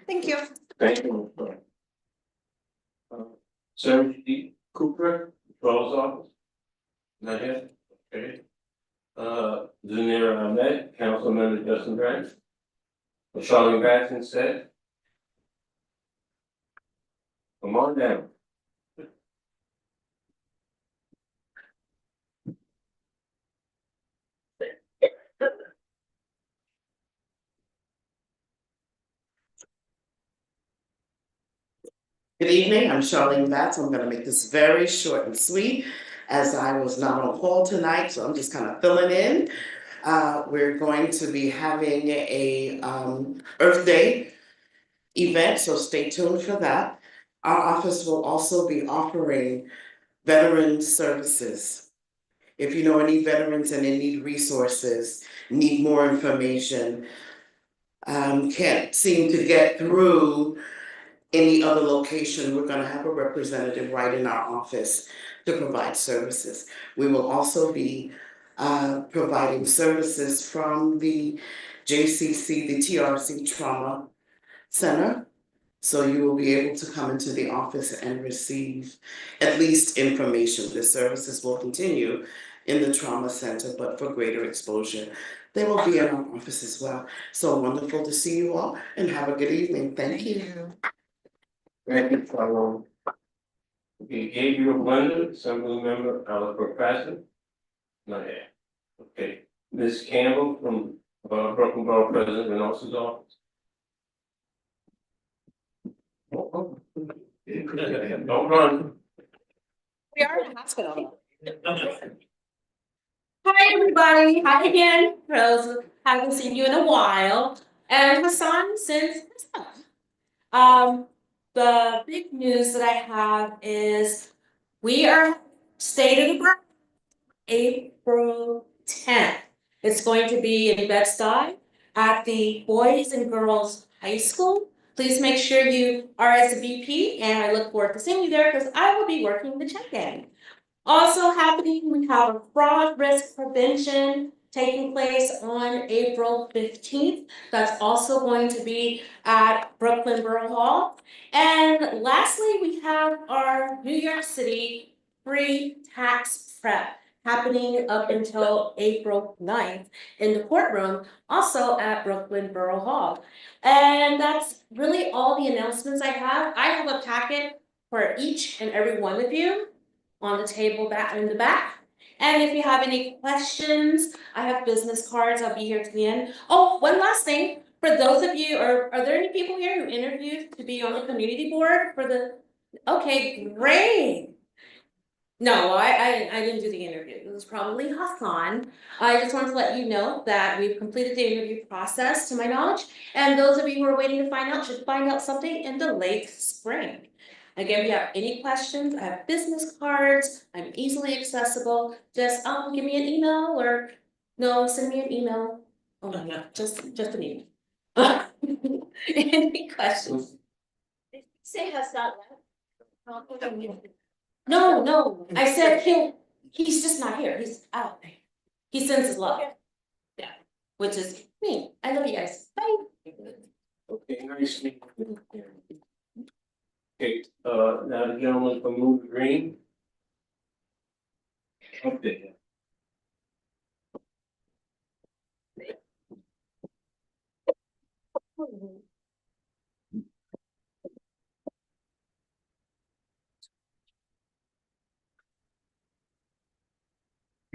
Thank you. Thank you. Sarah G. Cooper, Controller's Office. Not here, okay. Zanira Ahmed, Councilmember Justin Branch. Charlene Batson said. Come on down. Good evening, I'm Charlene Batts. I'm gonna make this very short and sweet, as I was not on call tonight, so I'm just kind of filling in. We're going to be having a Earth Day event, so stay tuned for that. Our office will also be offering veteran services. If you know any veterans and they need resources, need more information, can't seem to get through any other location, we're gonna have a representative right in our office to provide services. We will also be providing services from the JCC, the TRC Trauma Center. So you will be able to come into the office and receive at least information. The services will continue in the trauma center, but for greater exposure. They will be in our office as well. So wonderful to see you all and have a good evening. Thank you. Thank you, Charlene. Okay, Gabriel Blender, Assembly Member, Alabama President. Not here. Okay, Ms. Campbell from Brooklyn Borough President and Officer's Office. Don't run. We are in the hospital. Hi, everybody. Hi again. Rose, haven't seen you in a while. And Hassan since the big news that I have is we are State of the Bride, April 10th. It's going to be in Bed-Stuy at the Boys and Girls High School. Please make sure you RSVP, and I look forward to seeing you there because I will be working the check-in. Also happening, we have a fraud risk prevention taking place on April 15th. That's also going to be at Brooklyn Borough Hall. And lastly, we have our New York City free tax prep happening up until April 9th in the courtroom, also at Brooklyn Borough Hall. And that's really all the announcements I have. I have a packet for each and every one of you on the table back in the back. And if you have any questions, I have business cards. I'll be here to the end. Oh, one last thing. For those of you, are there any people here who interviewed to be on the community board for the, okay, great. No, I didn't do the interview. It was probably Hassan. I just wanted to let you know that we've completed the interview process to my knowledge. And those of you who are waiting to find out should find out something in the late spring. Again, if you have any questions, I have business cards, I'm easily accessible, just give me an email or, no, send me an email. Oh no, just an email. Any questions? Say has not left. No, I said he's just not here, he's out. He sends his love. Yeah, which is me, I love you guys, bye. Okay, nice meeting you. Okay, now the gentleman from Move Green. Update.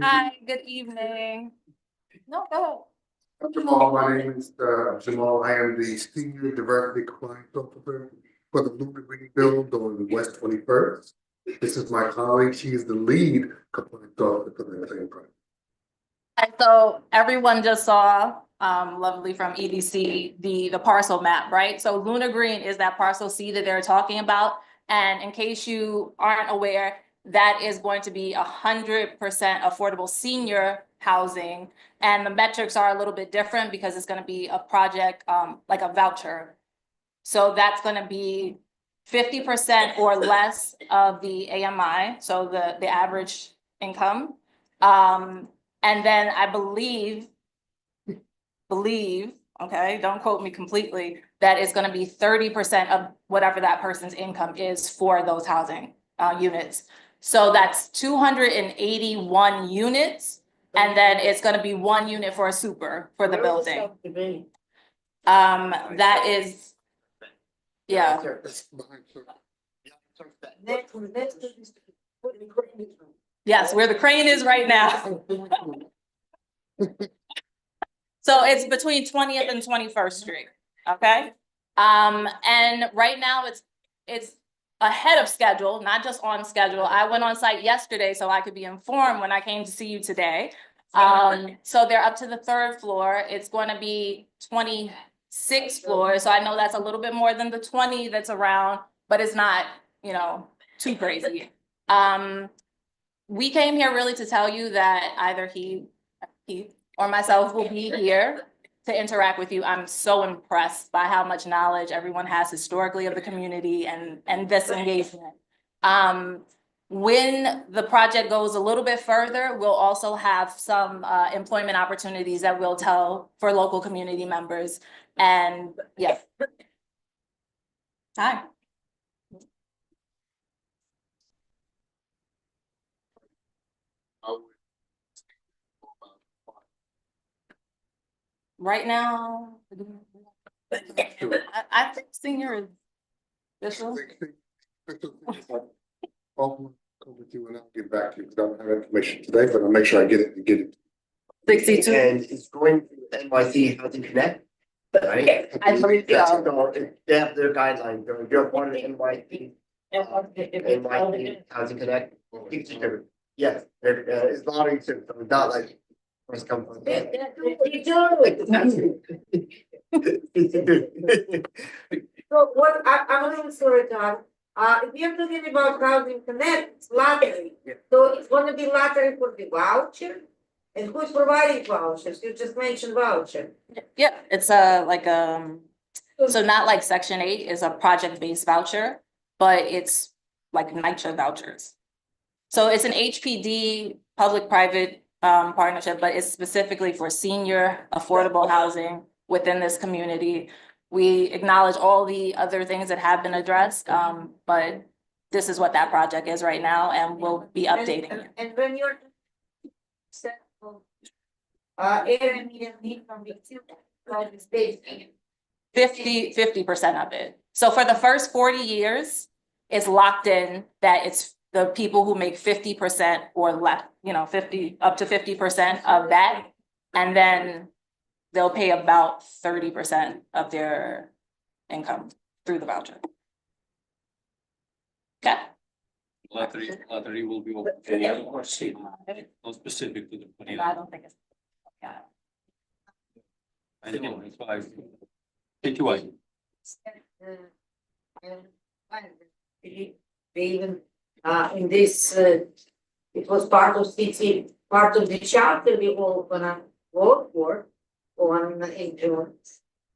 Hi, good evening. No, go Jamal, my name is Jamal. I am the Senior Diversity Compliance Officer for the Lumen Green Build on West 21st. This is my colleague. She is the lead compliance officer for the same project. ahead. So everyone just saw, lovely from EDC, the parcel map, right? So Luna Green is that parcel C that they're talking about. And in case you aren't aware, that is going to be 100% affordable senior housing. And the metrics are a little bit different because it's gonna be a project, like a voucher. So that's gonna be 50% or less of the AMI, so the average income. And then I believe, okay, don't quote me completely, that is gonna be 30% of whatever that person's income is for those housing units. So that's 281 units, and then it's gonna be 1 unit for a super for the building. That is, yeah. Yes, where the crane is right now. So it's between 20th and 21st Street, okay? And right now it's ahead of schedule, not just on schedule. I went on site yesterday so I could be informed when I came to see you today. So they're up to the 3rd floor. It's going to be 26 floors. So I know that's a little bit more than the 20 that's around, but it's not, you know, too crazy. We came here really to tell you that either he or myself will be here to interact with you. I'm so impressed by how much knowledge everyone has historically of the community and this engagement. When the project goes a little bit further, we'll also have some employment opportunities that we'll tell for local community members. And yeah. Hi. Right now, I think senior is official. I'll come with you and I'll get back to you because I don't have information today, but I'll make sure I get it and get it. 62. And it's going to NYC Housing Connect, right? I believe so. So they have their guidelines, so if you're part of the NYC Housing Connect. Yes, it's lottery too, so it's not like first come first. So what, I'm a little sorry, John. If you're talking about Housing Connect, it's lottery. So it's gonna be lottery for the voucher? And who's providing vouchers? You just mentioned voucher. Yeah, it's so not like Section 8 is a project-based voucher, but it's like NYCHA vouchers. So it's an HPD, public-private partnership, but it's specifically for senior affordable housing within this community. We acknowledge all the other things that have been addressed, but this is what that project is right now, and we'll be updating it. And when you're area median income, it's based. 50% of it. So for the first 40 years, it's locked in that it's the people who make 50% or less, you know, up to 50% of that. And then they'll pay about 30% of their income through the voucher. Okay. Lottery will be open to any other state, not specific to the 29. I don't think it's, yeah. I know, it's why. Citywide. Even in this, it was part of city, part of the charter we all gonna vote for on in June.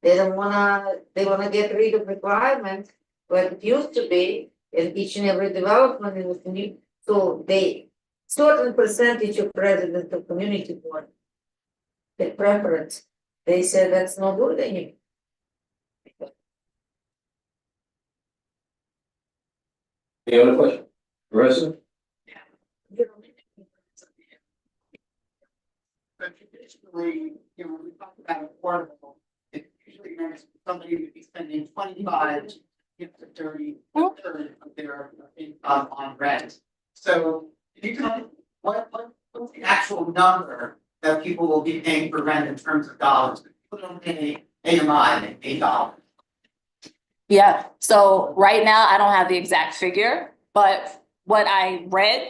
They don't wanna, they wanna get rid of requirements like it used to be in each and every development in the community. So they, certain percentage of residents of community board, the preference, they said that's no good anymore. Any other question? Marissa? Traditionally, you know, when we talk about affordable, it usually means somebody would be spending 25 to 30 of their income on rent. So can you tell me what what's the actual number that people will be paying for rent in terms of dollars? People don't pay AMI, they pay dollars. Yeah, so right now, I don't have the exact figure, but what I read,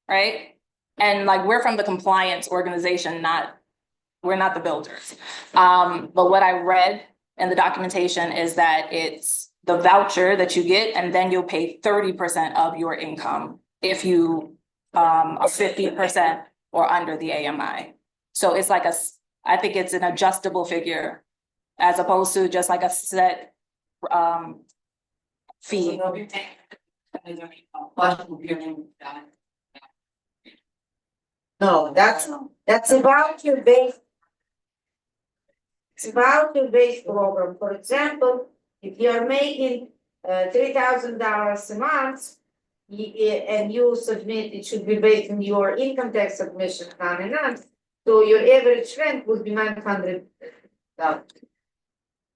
right? And like, we're from the compliance organization, we're not the builders. But what I read in the documentation is that it's the voucher that you get, and then you'll pay 30% of your income if you are 50% or under the AMI. So it's like I think it's an adjustable figure as opposed to just like a set fee. No, that's a voucher based. It's a voucher based program. For example, if you're making $3,000 a month. And you submit, it should be based on your income tax submission, on. So your average rent would be $900.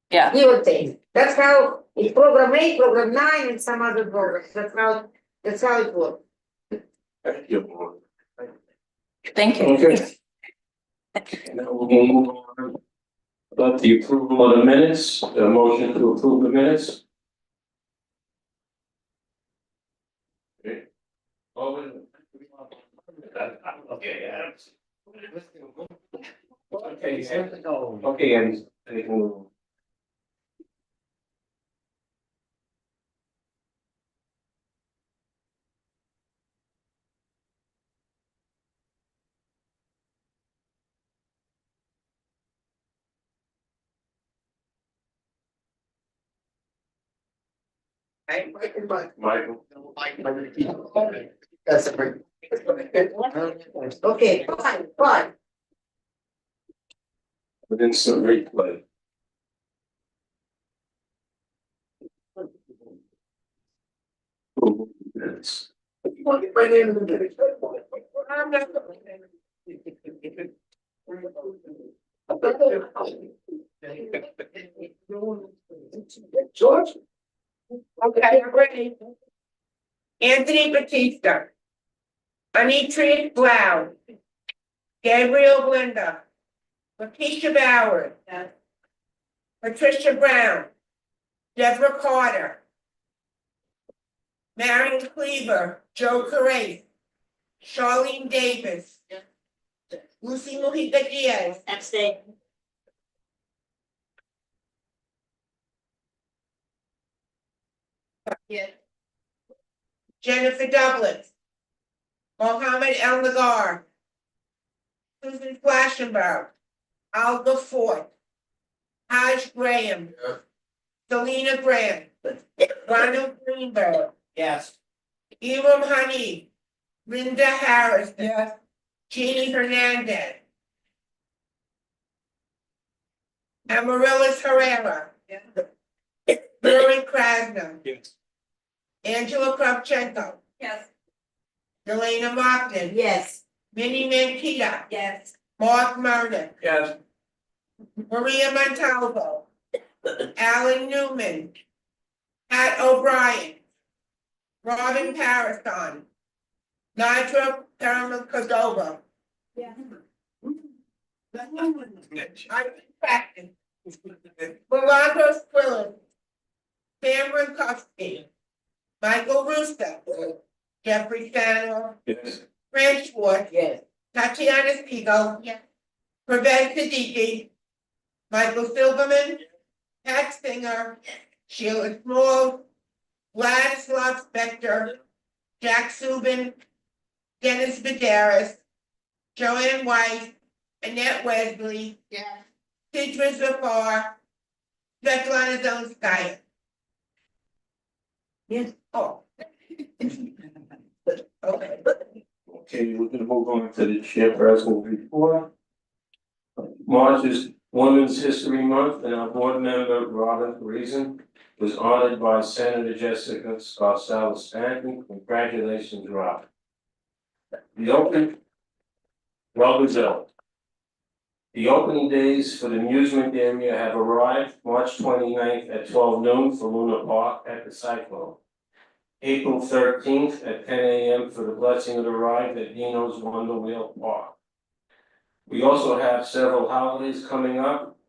Yeah. Give or take. That's how it's program 8, program 9, and some other programs. That's how it works. Thank you. Thank you. Okay. Now we'll move on. About the approval of the minutes, the motion to approve the minutes. Okay. Okay, yeah. Okay, and they can move. Michael. That's a great. Okay, fine. Within some replay. Minutes. My name is the. George? Okay, I'm ready. Anthony Batista. Anitri Blau. Gabriel Linda. Lakeisha Bauer. Patricia Brown. Deborah Carter. Marion Cleaver. Joe Carey. Charlene Davis. Lucy Mujica Diaz. Abstain. Jennifer Douglas. Mohammed El Nagar. Susan Flashenberg. Alga Ford. Haj Graham. Selena Graham. Ronald Greenberg. Yes. Elam Honey. Linda Harris. Yes. Jeannie Hernandez. Amaryllis Herrera. Yes. Mary Krasner. Yes. Angela Kravchenko. Yes. Elena Martin. Yes. Minnie Mankita. Yes. Mark Murdock. Yes. Maria Montalvo. Alan Newman. Pat O'Brien. Robin Parison. Nigel Paramount Cordova. Yeah. I'm distracted. Rolando Squillen. Sam Rinkowski. Michael Russo. Jeffrey Stanwell. Yes. Fran Schwartz. Yes. Tatiana Spiegel. Yes. Praved Siddiqui. Michael Silverman. Pat Singer. Sheila Small. Vladislav Spector. Jack Subin. Dennis Vidaris. Joanne White. Annette Wesley. Yes. Sidra Zafar. Svetlana Zonskaya. Yes. Oh. Okay. Okay, we're gonna move on to the chairperson's report. March is Women's History Month, and our board member, Robin Reason, was honored by Senator Jessica Scarcella Stanton. Congratulations, Robin. The opening days for the amusement area have arrived, March 29th at 12 noon for Luna Park at the Cyclone. April 13th at 10 a.m. for the Blessing of the Ride at Dino's Wonder Wheel Park. We also have several holidays coming up.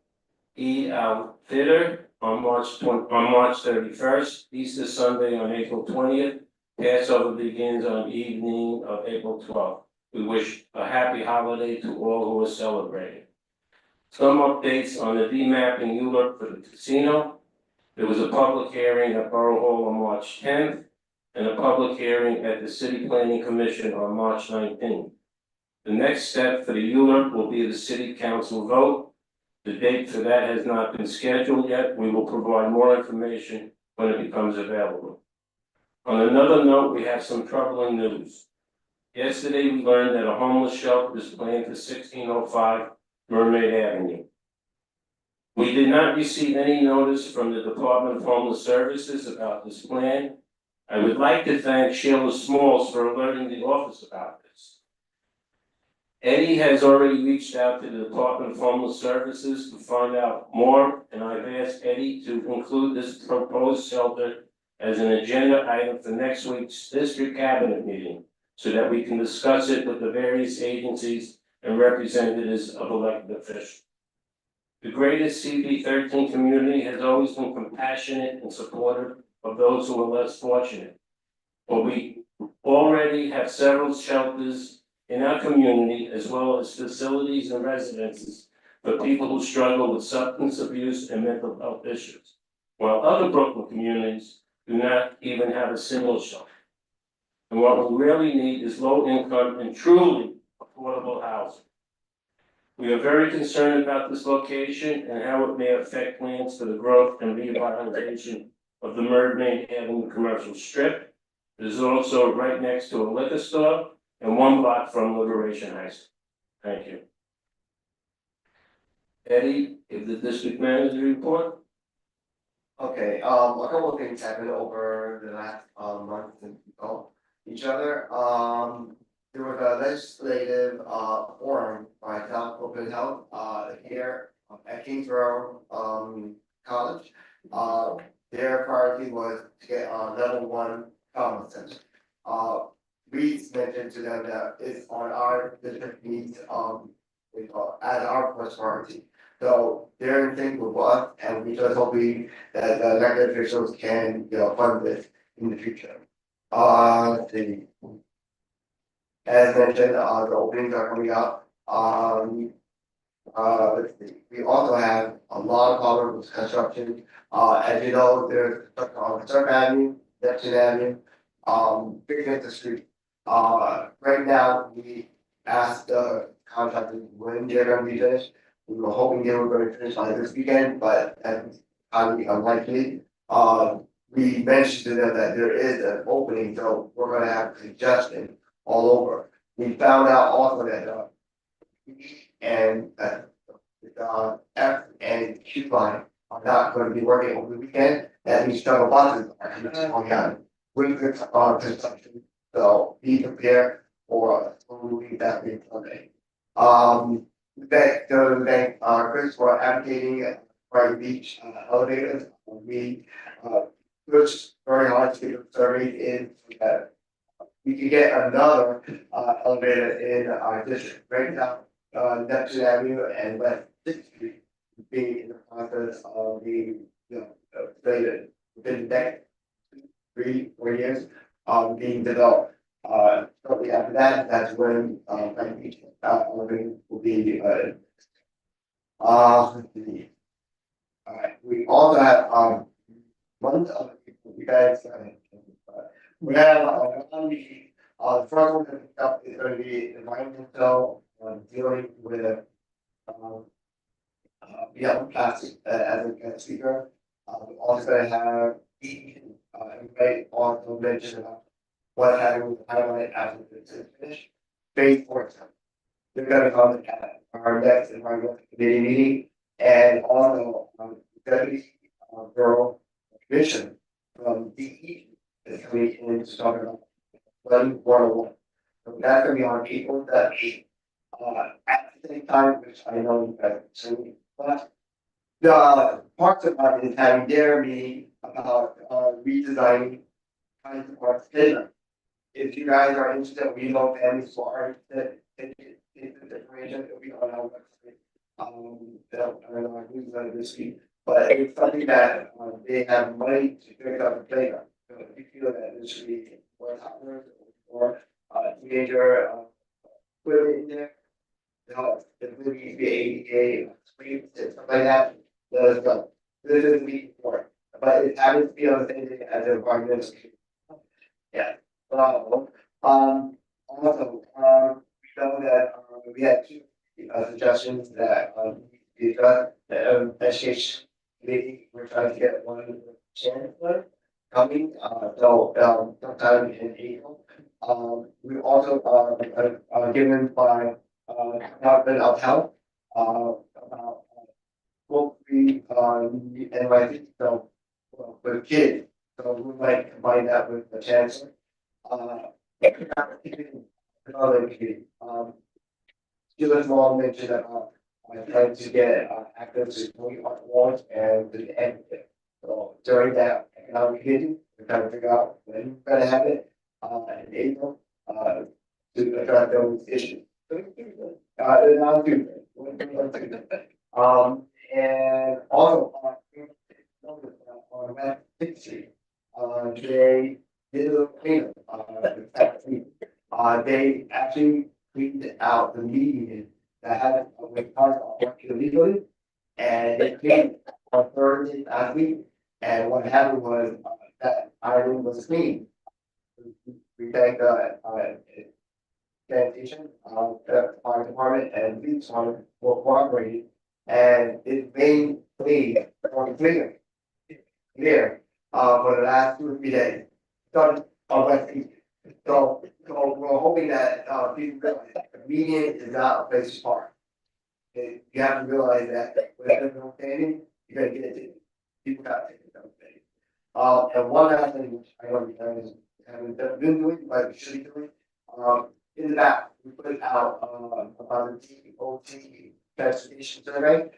Eid al-Fitr on March 31st, Easter Sunday on April 20th, Passover begins on evening of April 12th. We wish a happy holiday to all who are celebrating. Some updates on the demapping ULURP for the casino. There was a public hearing at Borough Hall on March 10th and a public hearing at the City Planning Commission on March 19th. The next step for the ULURP will be the City Council vote. The date for that has not been scheduled yet. We will provide more information when it becomes available. On another note, we have some troubling news. Yesterday, we learned that a homeless shelter is planned for 1605 Mermaid Avenue. We did not receive any notice from the Department of Homeless Services about this plan. I would like to thank Sheila Smalls for alerting the office about this. Eddie has already reached out to the Department of Homeless Services to find out more, and I've asked Eddie to include this proposed shelter as an agenda item for next week's district cabinet meeting, so that we can discuss it with the various agencies and representatives of elected officials. The greatest CB13 community has always been compassionate and supportive of those who are less fortunate. But we already have several shelters in our community, as well as facilities and residences for people who struggle with substance abuse and mental health issues, while other Brooklyn communities do not even have a single shelter. And what we really need is low income and truly affordable housing. We are very concerned about this location and how it may affect plans for the growth and revitalization of the Mermaid Avenue commercial strip. It is also right next to a liquor store and 1 block from Liberation High School. Thank you. Eddie, give the district manager report. Okay, a couple of things happened over the last month since we saw each other. There was a legislative forum by South Brooklyn Health here at Kingsborough College. Their priority was to get level 1 trauma center. We mentioned to them that it's on our district needs as our first priority. So they're in sync with us, and we just hoping that the elected officials can, fund this in the future. Let's see. As mentioned, the openings are coming up. Let's see. We also have a lot of problems with construction. As you know, there's on Surf Avenue, Neptune Avenue, Big Victor Street. Right now, we asked the contractors when they're gonna be finished. We were hoping they were gonna finish by this weekend, but that's highly unlikely. We mentioned to them that there is an opening, so we're gonna have congestion all over. We found out also that and F and Q line are not gonna be working over the weekend. That means shuttle buses are going on with the construction. So be prepared for moving that week Sunday. The bank, Chris, for advocating Brighton Beach elevators. We pushed very hard to get surveyed in so that we could get another elevator in our district. Right now, Neptune Avenue and West 6th Street being in the process of being, slated within the next 3-4 years being developed. Shortly after that, that's when Brighton Beach elevator will be let's see. Alright, we also have one other people you guys we have on the first one up is going to be environmental dealing with yellow plastic as a speaker. We're also going to have everybody also mention about what happened with the highlight after it's finished. Phase 4. They're going to come at our next environmental committee meeting, and also Deputy Borough Commission from DE is coming in to talk about 101. So that's going to be on April 8th. At the same time, which I know you guys have seen, but the Parks Department is having their meeting about redesigning kind of our dinner. If you guys are interested, we know families who are interested in the information that we on our website. That I don't know, I use that this week, but it's something that they have money to pick up the playground. So if you feel that it should be more toddlers or teenager, put it in there. If we need to be ADA, screen, stuff like that, let us know. This is me for it, but it happens to be on the same day as the environmental. Yeah, also, we know that, we had two, suggestions that, we got, the, education committee, we're trying to get one of the chancellor coming, sometime in April. We also, given by, Department of Health, about, hopefully, NYC, so, for kids, so we might combine that with the chancellor. Another committee, still a small mention that, I'm trying to get, access to 20 art walls and the end. So during that economic meeting, we're trying to figure out when we're gonna have it, in April, to address those issues. Not too. And also, on West Sixth Street, they did a cleanup, they actually cleaned out the median that had, with cars parked illegally. And they cleaned on Thursday last week, and what happened was, that island was clean. We thank, sanitation, the fire department and police department for cooperating. And it made clean, or clear, for the last 2 or 3 days. Started on West East. So we're hoping that, people realize that the median is not a place to park. You have to realize that when there's no standing, you're gonna get it. People got to take it down. And one last thing, which I know you guys haven't been doing, but we should be doing, in the back, we put out, about the DOT transportation survey.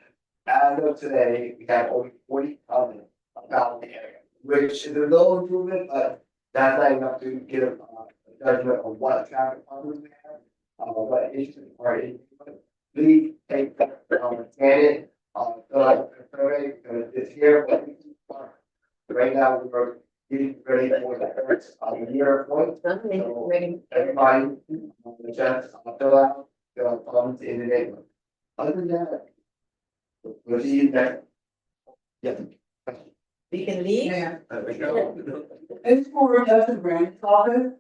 As of today, we have over 40 comments about the area, which is a little improvement, but that's not enough to get a judgment of what traffic problems we have. What issues are in. Please take, scan it, fill out the survey, because it's here, but right now, we're getting ready for the first, year point. So everybody, just fill out the forms in the neighborhood. Other than that, we'll see you next. Yeah. We can leave? Yeah. It's for Justin Brandon's office.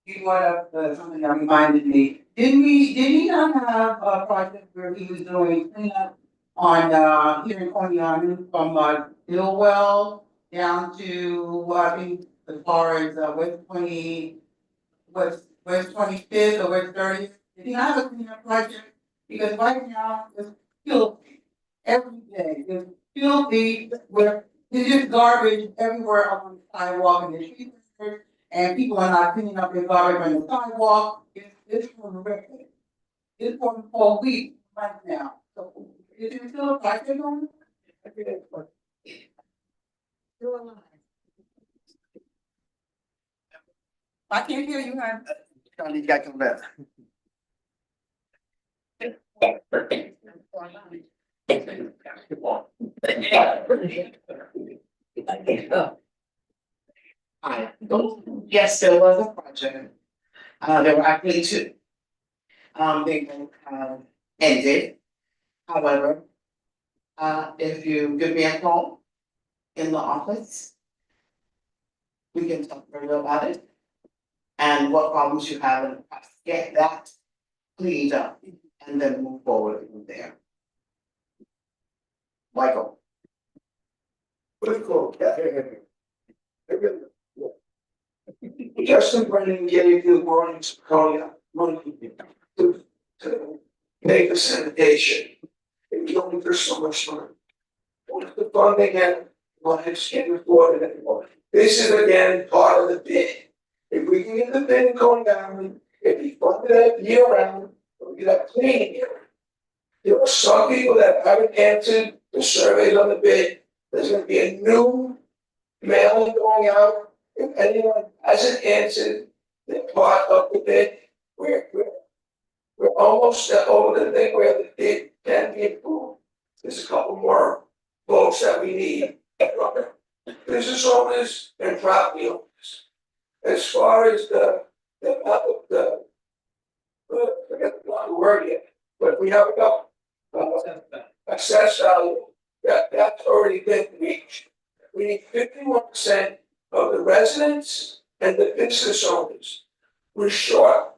He brought up, something that reminded me, did he not have a project where he was doing cleanup on, here in Coney Island from, Dillwell down to, I think, as far as, West 25th or West 30th? Did he not have a cleanup project? Because right now, it's filthy, every day, it's filthy, where there's just garbage everywhere on the sidewalk and the street. And people are not cleaning up their garbage on the sidewalk, it's horrific. It's for the whole week right now, so is there still a project on it? Still alive. I can't hear you, hon. Charlie, you gotta come back. Hi, yes, there was a project. There were actually two. They both ended. However, if you give me a call in the office, we can talk further about it and what problems you have and get that cleaned up and then move forward from there. Michael. What's called, Justin Brennan gave the warnings money to make the sanitation. It was only for so much money. What's the funding again? What it's getting afforded anymore. This is again part of the bid. If we can get the bid going down, if we fund it year round, we get a clean year. There are some people that haven't answered the surveys on the bid. There's gonna be a new mailing going out if anyone hasn't answered their part of the bid, we're almost over the thing where the bid can be approved. There's a couple more votes that we need from business owners and property owners. As far as forget the word yet, but we have enough assessed value that's already been reached. We need 51% of the residents and the business owners. We're short.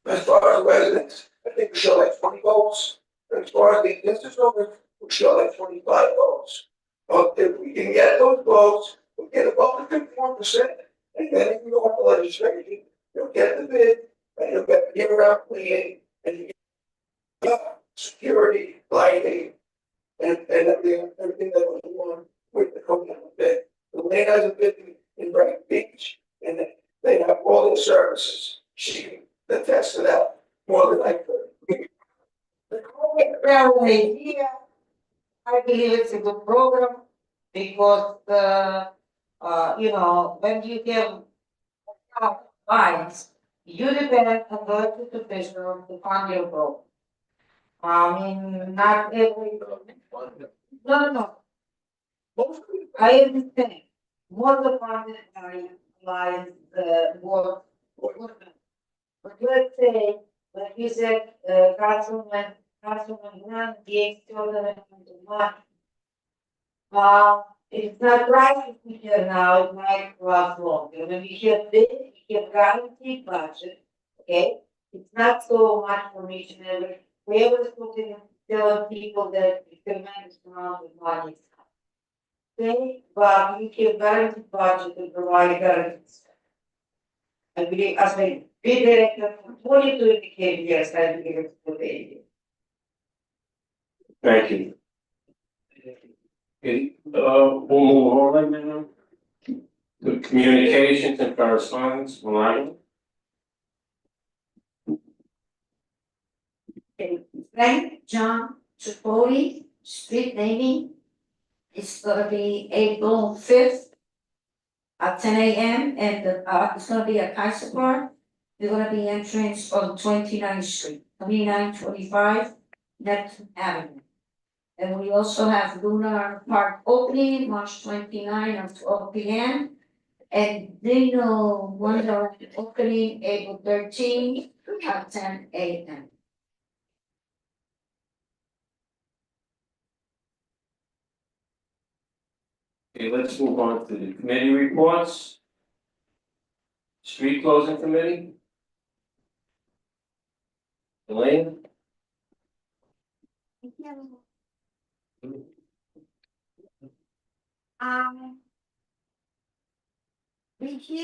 As far as residents, I think we show like 20 votes. As far as the business owners, we show like 25 votes. But if we can get those votes, we'll get above the 51%, and then if you go on the legislation, you'll get the bid, and you'll get around cleaning, and you get security, lighting, and everything that we want with the code bid. The land has a bid in Bright Beach, and they have all the services. She can attest to that more than I could. The COVID idea, I believe it's a good program because when you have lines, you depend on the official to fund your program. I mean, not every. No. I understand. Most of funded by the board. But let's say, like you said, Councilman Grant gave children money. It's not right here now, it might last longer. When we have this, we have guaranteed budget, okay? It's not so much for missionary. We always put in telling people that it's tremendous amount of money. Okay, but we have guaranteed budget to provide guarantees. I believe as a bid director for 22 decades, yes, I believe it's a good idea. Thank you. Okay, we'll move on right now. The communications and correspondence, Melania. Frank John Tripoli, street naming. It's gonna be April 5th at 10 a.m. and it's gonna be at Kaiser Park. We're gonna be entrance on 29th Street, 2925 Neptune Avenue. And we also have Lunar Park opening March 29 at 12 p.m. And Dino Wonderland opening April 13 at 10 a.m. Okay, let's move on to the committee reports. Street closing committee. Elaine? We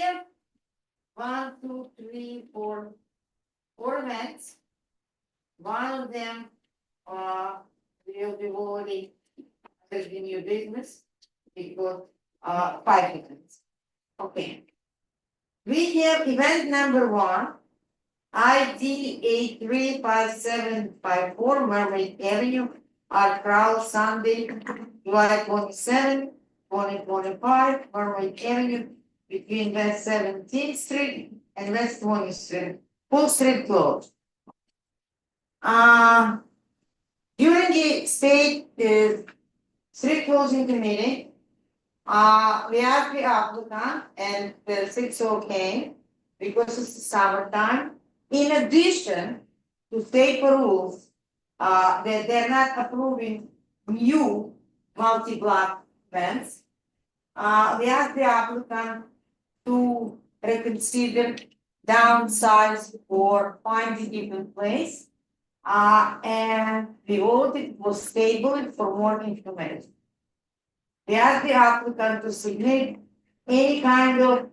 have 1, 2, 3, 4 events. One of them, will be already has been your business. Because 5 events. Okay. We have event number 1, ID 835754 Mermaid Avenue, Art Crowd Sunday, July 27, 2025, Mermaid Avenue, between West 17th Street and West 20th Street, full street closed. During the state street closing committee, we asked the applicant and the 6 okay because it's the summertime. In addition to state rules, that they're not approving new multi-block fence. We asked the applicant to reconsider downsize or find a different place. And the audit was tabled for more information. We asked the applicant to submit any kind of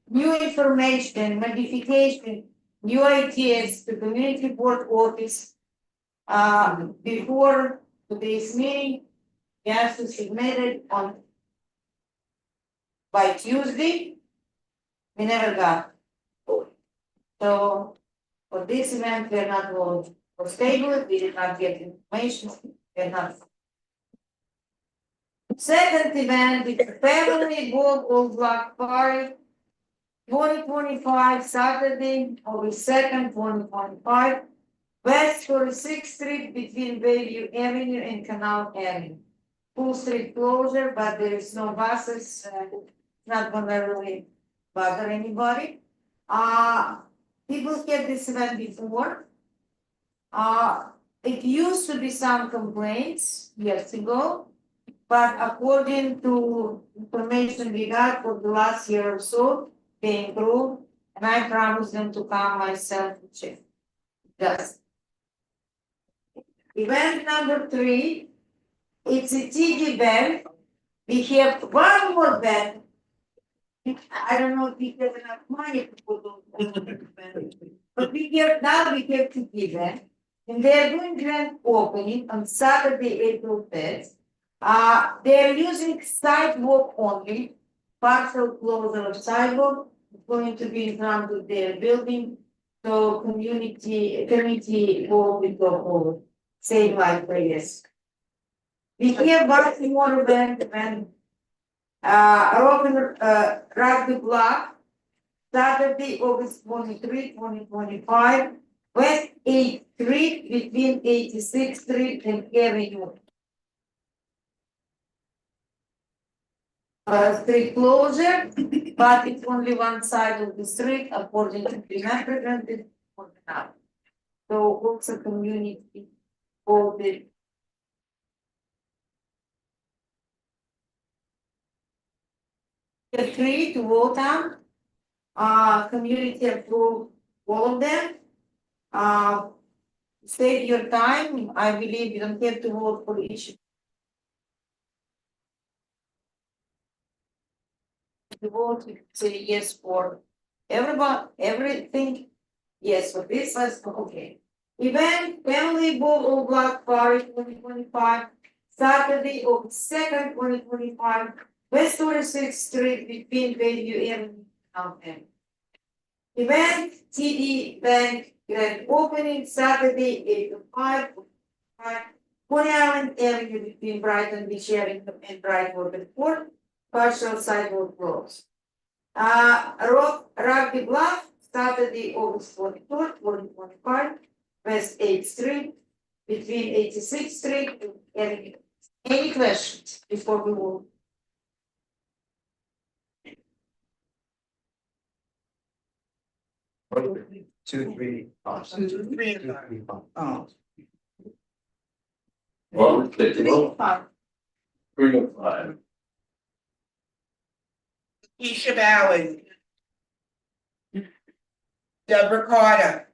new information, modification, new ideas to community board office before today's meeting. He has to submit it by Tuesday. We never got it. So for this event, we're not going for stable, we did not get information, we're not. Second event is the family board old block party 2025, Saturday, August 2nd, 2025, West 46th Street between Bayview Avenue and Canal Avenue. Full street closure, but there is no buses, not gonna really bother anybody. People had this event before. It used to be some complaints years ago, but according to information we got for the last year or so, they improved, and I promised them to come myself to check. Just. Event number 3, it's a TV event. We have one more event. I don't know if we have enough money to put on the event, but we have 2 events. And they're doing grand opening on Saturday, April 5th. They're using sidewalk only, partial closure of sidewalk, it's going to be in front of their building. So community will be go forward, same like previous. We have one more event when, Rugby Block, Saturday, August 23, 2025. West 8th Street between 86th Street and Avenue. Street closure, but it's only one side of the street according to the representative for the now. So also community voted. The 3 to vote on, community approved all of them. Save your time, I believe you don't have to vote for each. The vote, you say yes for everyone, everything, yes for this, okay. Event, Family Ball Block Party 2025, Saturday, August 2nd, 2025, West 46th Street between Bayview and Event, TD Bank Grand Opening, Saturday, 8 to 5, 20 Island Avenue between Brighton Beach Avenue and Brightwood Court, partial sidewalk closed. Rugby Bluff, Saturday, August 24th, 2025, West 8th Street, between 86th Street and Avenue. Any questions before we move? Two, three, five. Oh. Well, 5. 3 and 5. Keisha Ballard. Deborah Carter.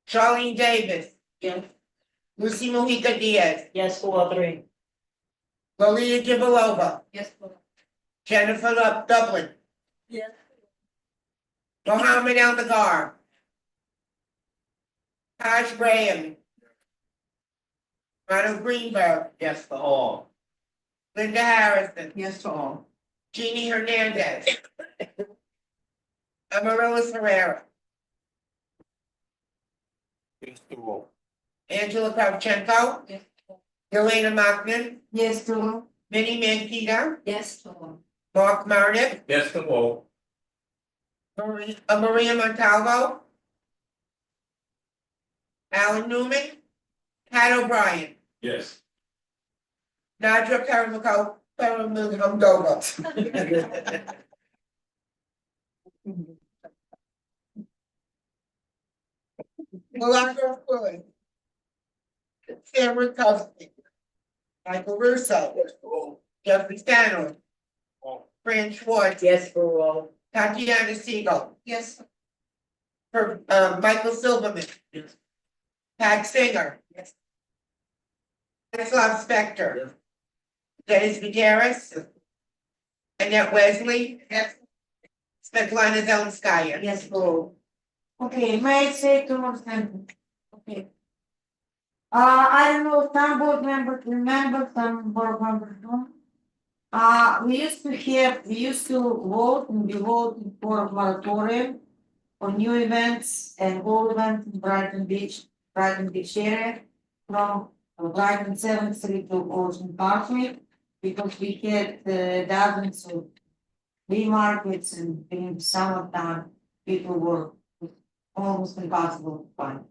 Charlene Davis. Yes. Lucy Mojica Diaz. Yes, for all 3. Lolia Gibalova. Yes, for. Jennifer Dublin. Yes. Mohammed El Nagar. Taj Graham. Ronald Greenberg. Yes, to all. Linda Harrison. Yes, to all. Jeannie Hernandez. Amaryllis Herrera. Yes, to all. Angela Kravchenko. Yes. Elena Machman. Yes, to all. Minnie Mankita. Yes, to all. Mark Meredith. Yes, to all. Maria Montalvo. Alan Newman. Pat O'Brien. Yes. Nadra Paramilgova. Malaka Quillen. Sam Rutkowski. Michael Russo. Jeffrey Stanley. Fran Schwartz. Yes, for all. Tatiana Siegel. Yes. For Michael Silverman. Yes. Pat Singer. Yes. Stanislav Spector. Dennis Gutierrez. Annette Wesley. Yes. Svetlana Zelenskaya. Yes, for all. Okay, may I say two more sentences? Okay. I don't know, some board members remember, some board members don't. We used to vote and be voting for a moratorium on new events and old events in Brighton Beach area from Brighton 7th Street to Ocean Parkway, because we had dozens of flea markets and in summertime, people were almost impossible to find.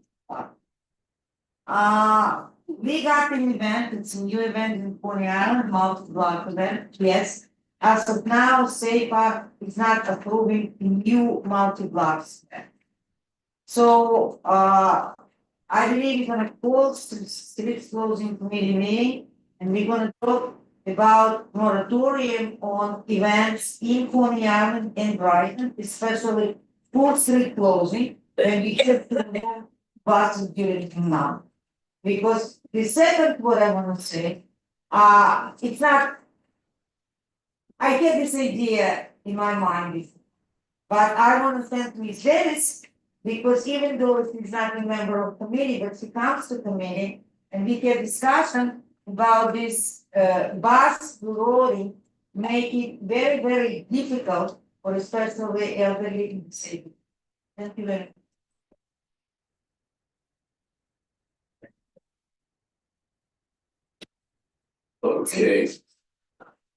We got an event, it's a new event in Coney Island, multi-block event, yes. As of now, SAPA is not approving new multi-blocks. So, I believe we're gonna call street closing committee meeting, and we're gonna talk about moratorium on events in Coney Island and Brighton, especially full street closing, when we have to move buses during the month. Because the second, what I wanna say, it's not. I had this idea in my mind before, but I wanna thank Ms. Davis, because even though she's not a member of committee, but she comes to committee, and we had discussion about this, bus loading, make it very, very difficult for especially elderly in the city. Thank you very much. Okay.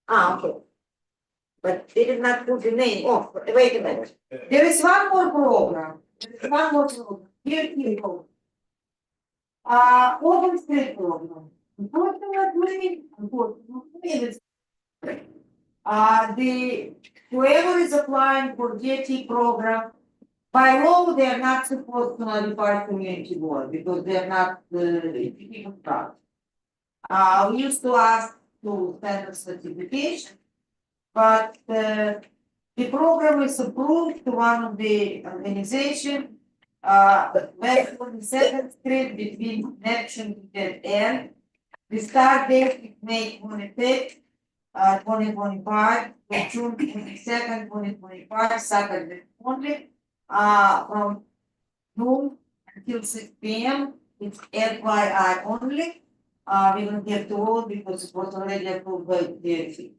Okay. But they did not put the name, oh, wait a minute, there is one more program, here you go. Open street program, unfortunately, it's. The, whoever is applying for DT program, by law, they are not supposed to notify community board, because they are not the people proud. We used to ask to send a certification, but the program is approved to one of the organization, West 42nd Street between Neptune and N. The start date is May 25th, 2025, to June 22nd, 2025, Saturday only, from noon until 6 p.m. It's FYI only. We don't have to vote because it was already approved by the.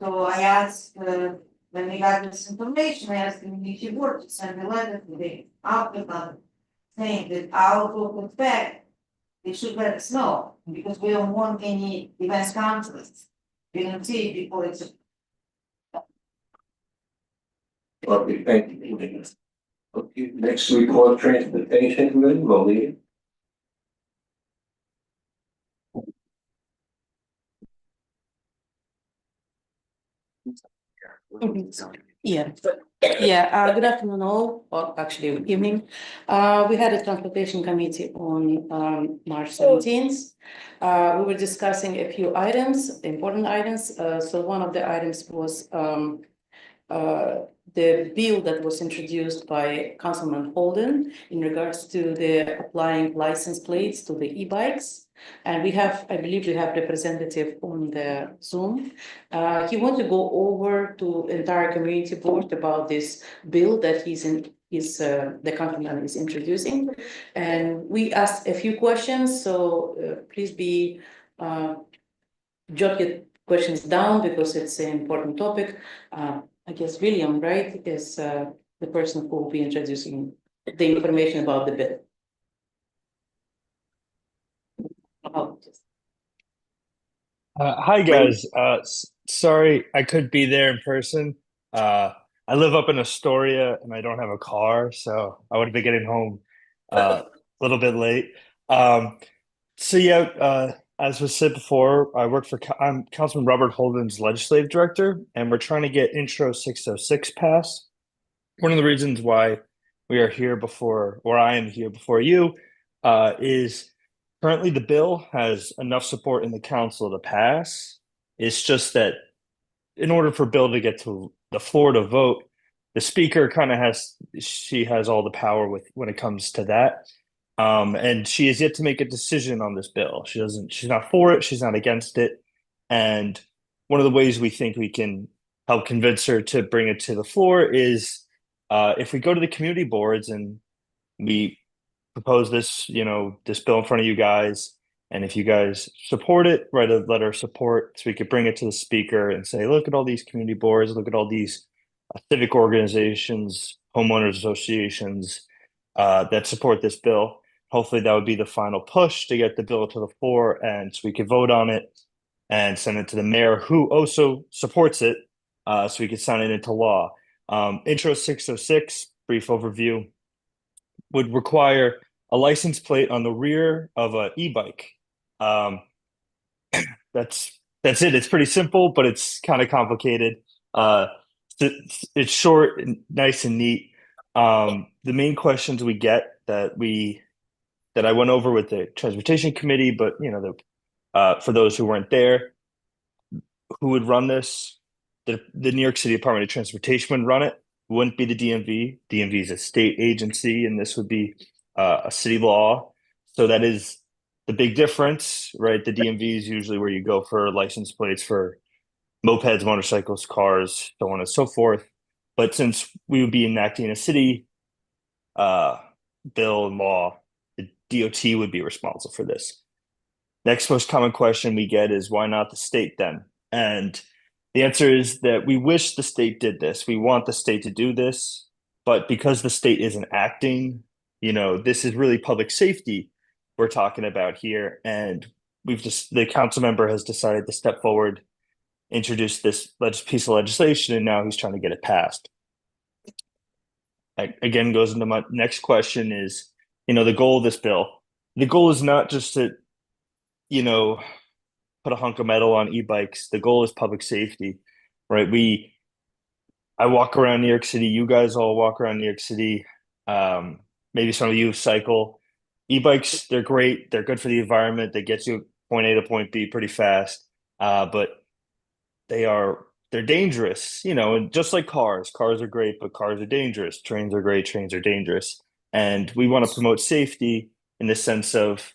So I asked, when we got this information, I asked the community board to send a letter to the applicant saying that out of effect, they should let us know, because we don't want any events conflicts. We don't see it before it's. Okay, thank you. Okay, next report, transportation committee, will lead. Yeah, good afternoon all, or actually good evening. We had a transportation committee on March 17th. We were discussing a few items, important items. So one of the items was the bill that was introduced by Councilman Holden in regards to the applying license plates to the e-bikes. And we have, I believe we have representative on the Zoom. He wants to go over to entire community board about this bill that the councilman is introducing. And we asked a few questions, so please be jot your questions down because it's an important topic. I guess William, right, is the person who will be introducing the information about the bill. Hi guys, sorry I couldn't be there in person. I live up in Astoria and I don't have a car, so I would be getting home a little bit late. So yeah, as was said before, I'm Councilman Robert Holden's legislative director, and we're trying to get Intro 606 passed. One of the reasons why we are here before, or I am here before you, is currently the bill has enough support in the council to pass. It's just that in order for bill to get to the floor to vote, the speaker kind of has all the power when it comes to that. And she has yet to make a decision on this bill. She's not for it, she's not against it. And one of the ways we think we can help convince her to bring it to the floor is if we go to the community boards and we propose this bill in front of you guys, and if you guys support it, write a letter of support so we could bring it to the speaker and say, look at all these community boards, look at all these civic organizations, homeowners associations that support this bill. Hopefully that would be the final push to get the bill to the floor, and so we could vote on it and send it to the mayor, who also supports it. so we could sign it into law. Intro 606, brief overview, would require a license plate on the rear of an e-bike. That's it. It's pretty simple, but it's kind of complicated. It's short and nice and neat. The main questions we get that I went over with the transportation committee, but for those who weren't there, who would run this? The New York City Department of Transportation would run it. It wouldn't be the DMV. DMV is a state agency, and this would be a city law. So that is the big difference, right? The DMV is usually where you go for license plates for mopeds, motorcycles, cars, so on and so forth. But since we would be enacting a city bill and law, the DOT would be responsible for this. Next most common question we get is why not the state then? And the answer is that we wish the state did this. We want the state to do this, but because the state isn't acting, this is really public safety we're talking about here. And the council member has decided to step forward, introduce this piece of legislation, and now he's trying to get it passed. Again, goes into my next question is, the goal of this bill. The goal is not just to, put a hunk of metal on e-bikes. The goal is public safety, right? I walk around New York City. You guys all walk around New York City. Maybe some of you cycle. E-bikes, they're great. They're good for the environment. They get you point A to point B pretty fast. But they're dangerous, and just like cars are great, but cars are dangerous. Trains are great. Trains are dangerous. And we want to promote safety in the sense of,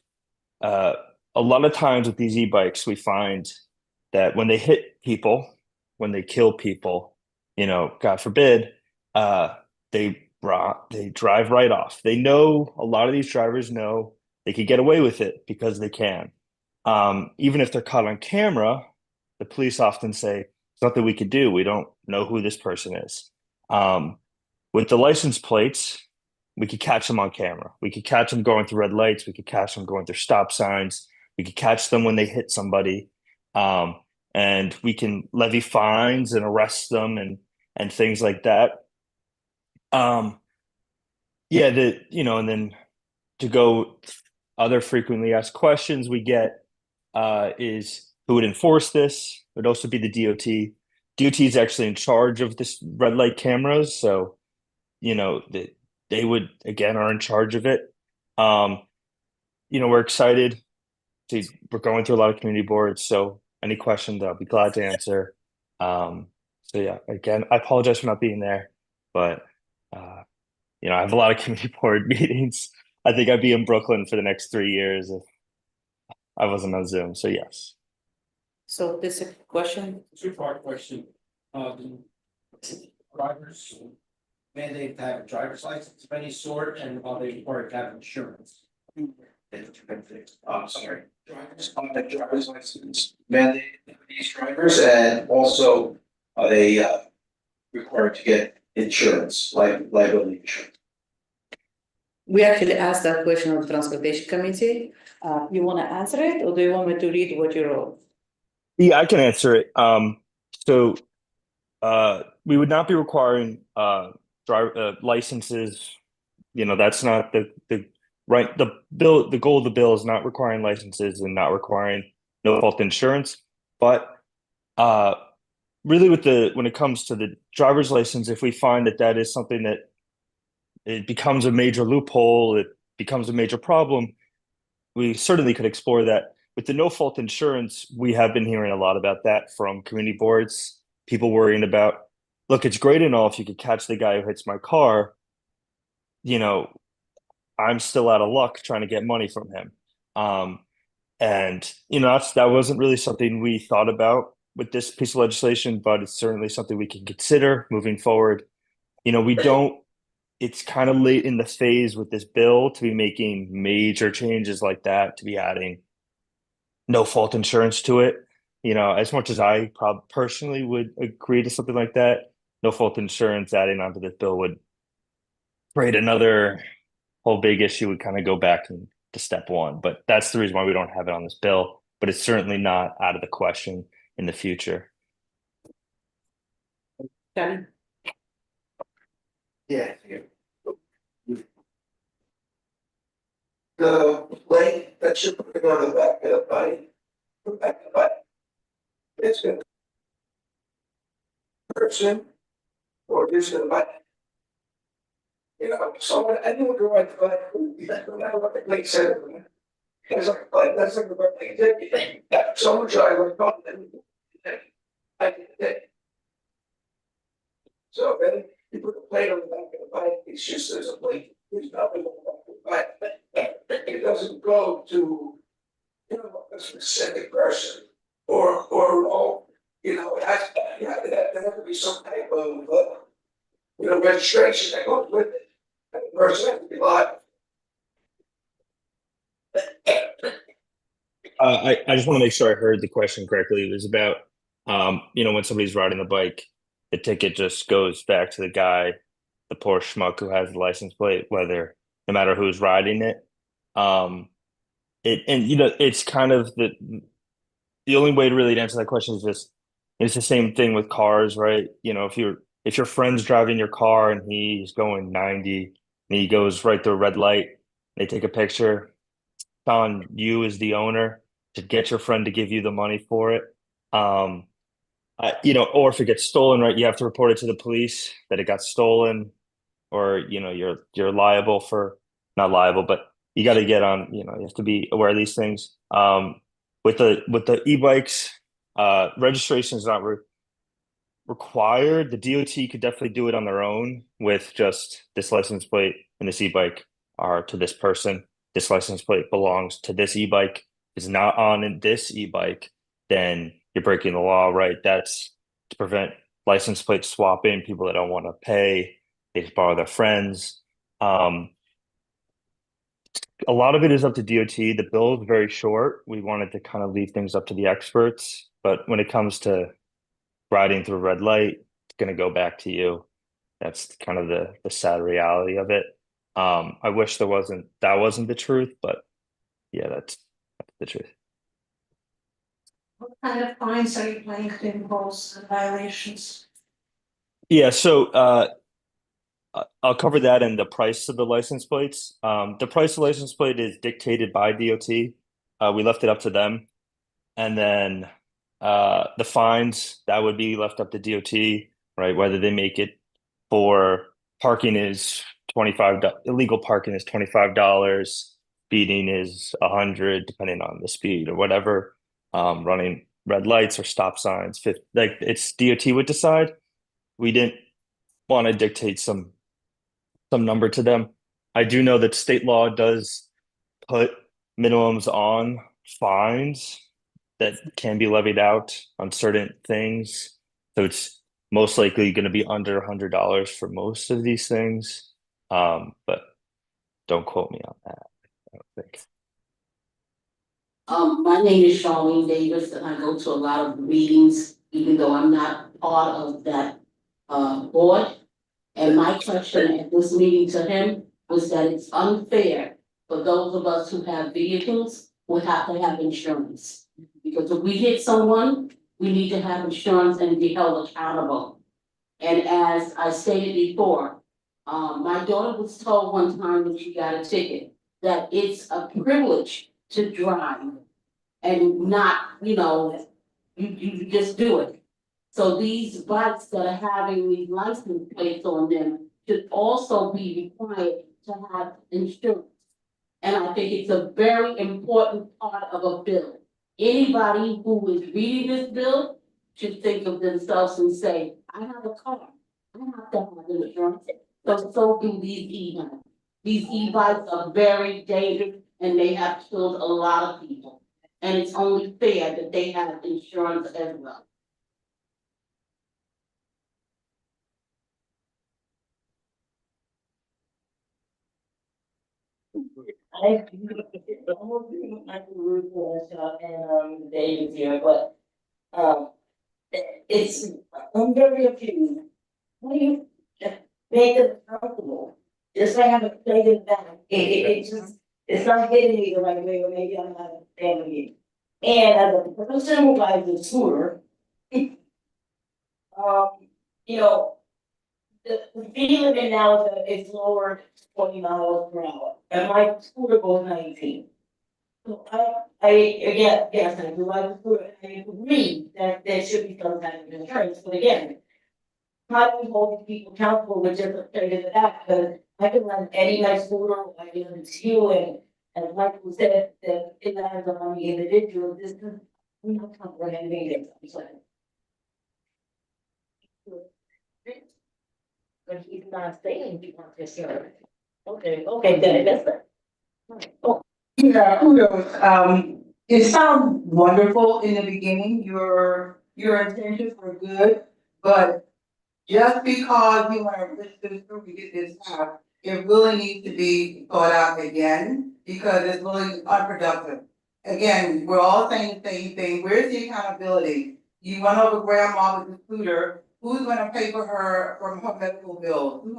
a lot of times with these e-bikes, we find that when they hit people, when they kill people, God forbid, they drive right off. A lot of these drivers know they could get away with it because they can. Even if they're caught on camera, the police often say, "It's nothing we could do. We don't know who this person is." With the license plates, we could catch them on camera. We could catch them going through red lights. We could catch them going through stop signs. We could catch them when they hit somebody. And we can levy fines and arrest them and things like that. And then to go other frequently asked questions we get is who would enforce this? It would also be the DOT. DOT is actually in charge of this red light cameras, so they would again are in charge of it. We're excited. We're going through a lot of community boards, so any questions I'll be glad to answer. Again, I apologize for not being there, but I have a lot of community board meetings. I think I'd be in Brooklyn for the next 3 years if I wasn't on Zoom. So yes. So this is a question. Two-part question. Drivers mandate to have a driver's license of any sort, and are they required to have insurance? Sorry. Driver's license mandate for these drivers, and also are they required to get insurance, like liability insurance? We actually asked that question on the transportation committee. You want to answer it, or do you want me to read what you wrote? Yeah, I can answer it. So we would not be requiring driver licenses. That's not the right. The goal of the bill is not requiring licenses and not requiring no fault insurance. But really, when it comes to the driver's license, if we find that is something that it becomes a major loophole, it becomes a major problem, we certainly could explore that. With the no fault insurance, we have been hearing a lot about that from community boards, people worrying about, look, it's great and all if you could catch the guy who hits my car, I'm still out of luck trying to get money from him. That wasn't really something we thought about with this piece of legislation, but it's certainly something we can consider moving forward. It's kind of late in the phase with this bill to be making major changes like that, to be adding no fault insurance to it. As much as I personally would agree to something like that, no fault insurance adding onto this bill would create another whole big issue. Would kind of go back to step one, but that's the reason why we don't have it on this bill. But it's certainly not out of the question in the future. Danny? Yeah. The plate that you're putting on the back of the bike, it's gonna person or just gonna bike. You know, someone, anyone can ride the bike, no matter what the plate says. It's like, that's like the birthday, someone drive like, oh, I did it. So then you put a plate on the back of the bike, it's just there's a plate, there's nothing on the back of the bike. It doesn't go to, you know, a specific person or all, you know, it has, yeah, there has to be some type of, you know, registration that goes with it. And the person has to be live. I just want to make sure I heard the question correctly. It was about, when somebody's riding the bike, the ticket just goes back to the guy, the poor schmuck who has the license plate, no matter who's riding it. It's kind of the only way to really answer that question is just, it's the same thing with cars, right? If your friend's driving your car and he's going 90 and he goes right through a red light, they take a picture, it's on you as the owner to get your friend to give you the money for it. Or if it gets stolen, right, you have to report it to the police that it got stolen, or you're liable for, not liable, but you got to get on, you have to be aware of these things. With the e-bikes, registration is not required. The DOT could definitely do it on their own with just this license plate and this e-bike are to this person. This license plate belongs to this e-bike. Is not on this e-bike, then you're breaking the law, right? That's to prevent license plate swapping, people that don't want to pay, they just borrow their friends. A lot of it is up to DOT. The bill is very short. We wanted to kind of leave things up to the experts, but when it comes to riding through a red light, it's going to go back to you. That's kind of the sad reality of it. I wish that wasn't the truth, but yeah, that's the truth. What kind of fines are you planning to impose on violations? Yeah, so I'll cover that in the price of the license plates. The price of the license plate is dictated by DOT. We left it up to them. And then the fines, that would be left up to DOT, right? Whether they make it for parking is $25, illegal parking is $25, speeding is $100, depending on the speed or whatever. Running red lights or stop signs, it's DOT would decide. We didn't want to dictate some number to them. I do know that state law does put minimums on fines that can be levied out on certain things. So it's most likely going to be under $100 for most of these things. But don't quote me on that, I don't think. My name is Charlene Davis, and I go to a lot of meetings, even though I'm not part of that board. And my question at this meeting to him was that it's unfair for those of us who have vehicles who have to have insurance. Because if we hit someone, we need to have insurance and be held accountable. And as I stated before, my daughter was told one time when she got a ticket that it's a privilege to drive and not, you just do it. So these bikes that are having these license plates on them should also be required to have insurance. And I think it's a very important part of a bill. Anybody who is reading this bill should think of themselves and say, I have a car, I have to have insurance. So do these e-bikes. These e-bikes are very dangerous and they have killed a lot of people. And it's only fair that they have insurance as well. I almost agree with Michael Ruth and David here, but I'm very confused. How do you make it comfortable? Just like I have a plate in the back, it's not hitting me the right way, or maybe I'm not understanding it. And as a person who rides a scooter, you know, the speed limit now is lowered to 20 miles per hour, and my scooter goes 19. So again, yes, I do like the scooter, and I agree that there should be some kind of insurance, but again, how do we hold these people accountable with just a straight in the back, because I can run any my scooter, or I can run you, and like you said, that it lands on the individual, this is, we don't comprehend this, I'm sorry. But he's not saying he wants to share. Okay, then that's it. Oh, Yeah, kudos. It sounds wonderful in the beginning, your intentions were good, but just because you want to push this through to get this out, it really needs to be thought out again, because it's really unproductive. Again, we're all saying the same thing, where's the accountability? You run over grandma with the scooter, who's gonna pay for her medical bills? Who's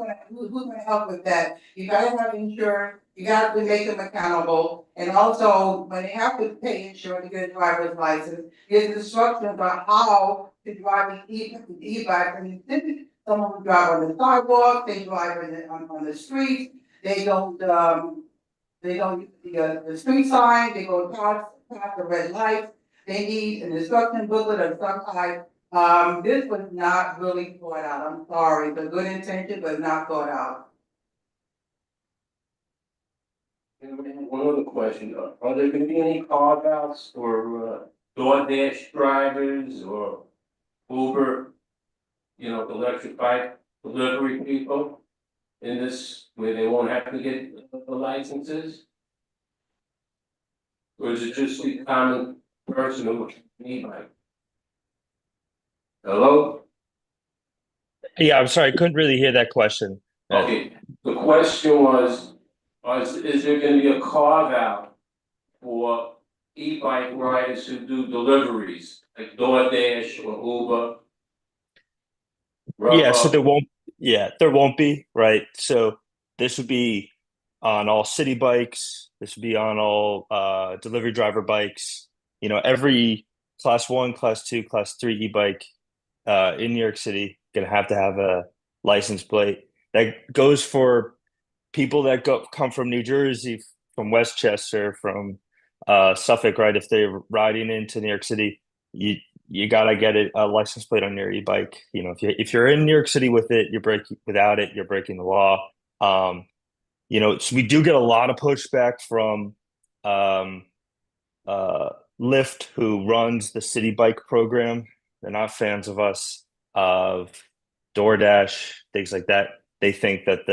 gonna help with that? You gotta have insurance, you gotta make them accountable, and also, when they have to pay insurance to get a driver's license, there's instructions about how to drive an e-bike in the city. Someone will drive on the sidewalk, they drive on the street, they don't use the street sign, they go past the red lights. They need an instruction booklet of some type. This was not really thought out, I'm sorry, the good intention, but not thought out. And we have one other question, are there gonna be any carve outs for DoorDash drivers or Uber, electric bike delivery people in this, where they won't have to get the licenses? Or is it just the common person who need bike? Hello? Yeah, I'm sorry, I couldn't really hear that question. Okay, the question was, is there gonna be a carve out for e-bike riders who do deliveries, like DoorDash or Uber? Yeah, so there won't be, right? So this would be on all city bikes, this would be on all delivery driver bikes, every class one, class two, class three e-bike in New York City gonna have to have a license plate. That goes for people that come from New Jersey, from Westchester, from Suffolk, right? If they're riding into New York City, you gotta get a license plate on your e-bike. If you're in New York City with it, you're breaking without it, you're breaking the law. So we do get a lot of pushback from um, uh, Lyft, who runs the city bike program. They're not fans of us, of DoorDash, things like that. They think that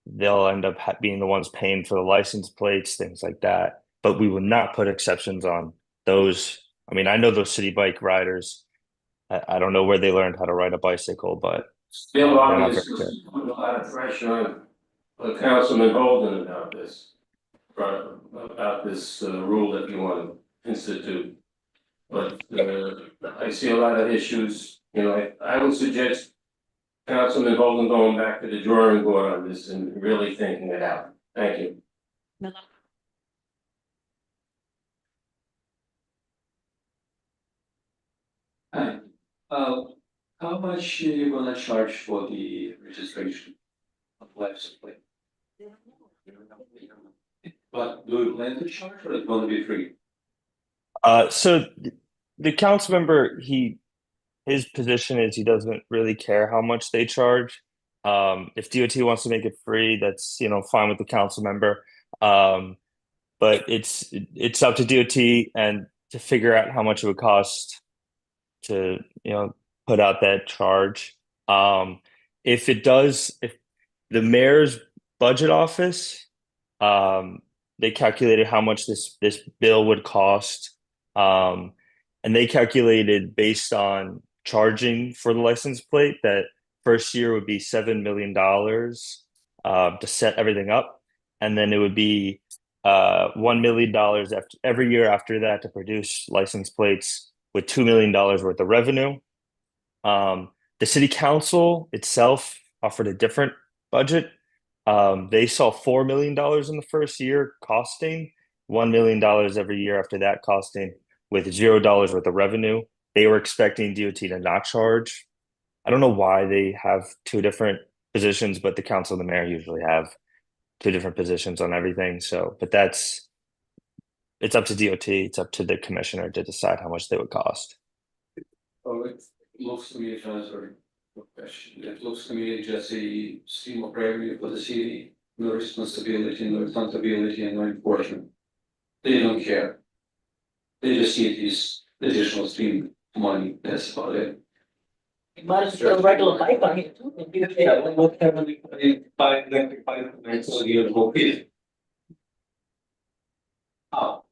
they'll end up being the ones paying for the license plates, things like that. But we would not put exceptions on those. I mean, I know those city bike riders. I don't know where they learned how to ride a bicycle, but Still, they're not very obviously, good. putting a lot of pressure on Councilman Holden about this, right, about this rule that you want to institute. But I see a lot of issues, I would suggest Councilman Holden going back to the drawing board on this and really thinking it out. Thank you. Hi, how much you gonna charge for the registration of license plate? But do you plan to charge or it's gonna be free? So the council member, his position is he doesn't really care how much they charge. If DOT wants to make it free, that's fine with the council member. But it's up to DOT and to figure out how much it would cost to put out that charge. If the mayor's budget office, they calculated how much this bill would cost, and they calculated based on charging for the license plate that first year would be $7 million to set everything up, and then it would be $1 million every year after that to produce license plates with $2 million worth of revenue. The city council itself offered a different budget. They saw $4 million in the first year costing, $1 million every year after that costing, with $0 worth of revenue. They were expecting DOT to not charge I don't know why they have two different positions, but the council and the mayor usually have two different positions on everything. So, but it's up to DOT, it's up to the commissioner to decide how much they would cost. Oh, it looks to me, to answer your question, it looks to me just a stream of revenue for the city, no responsibility, no accountability, and no enforcement. They don't care. They just see this additional stream of money, that's about it. But it's still regular bike on here too. Yeah, what happened if I buy electric bike and so you go with? How?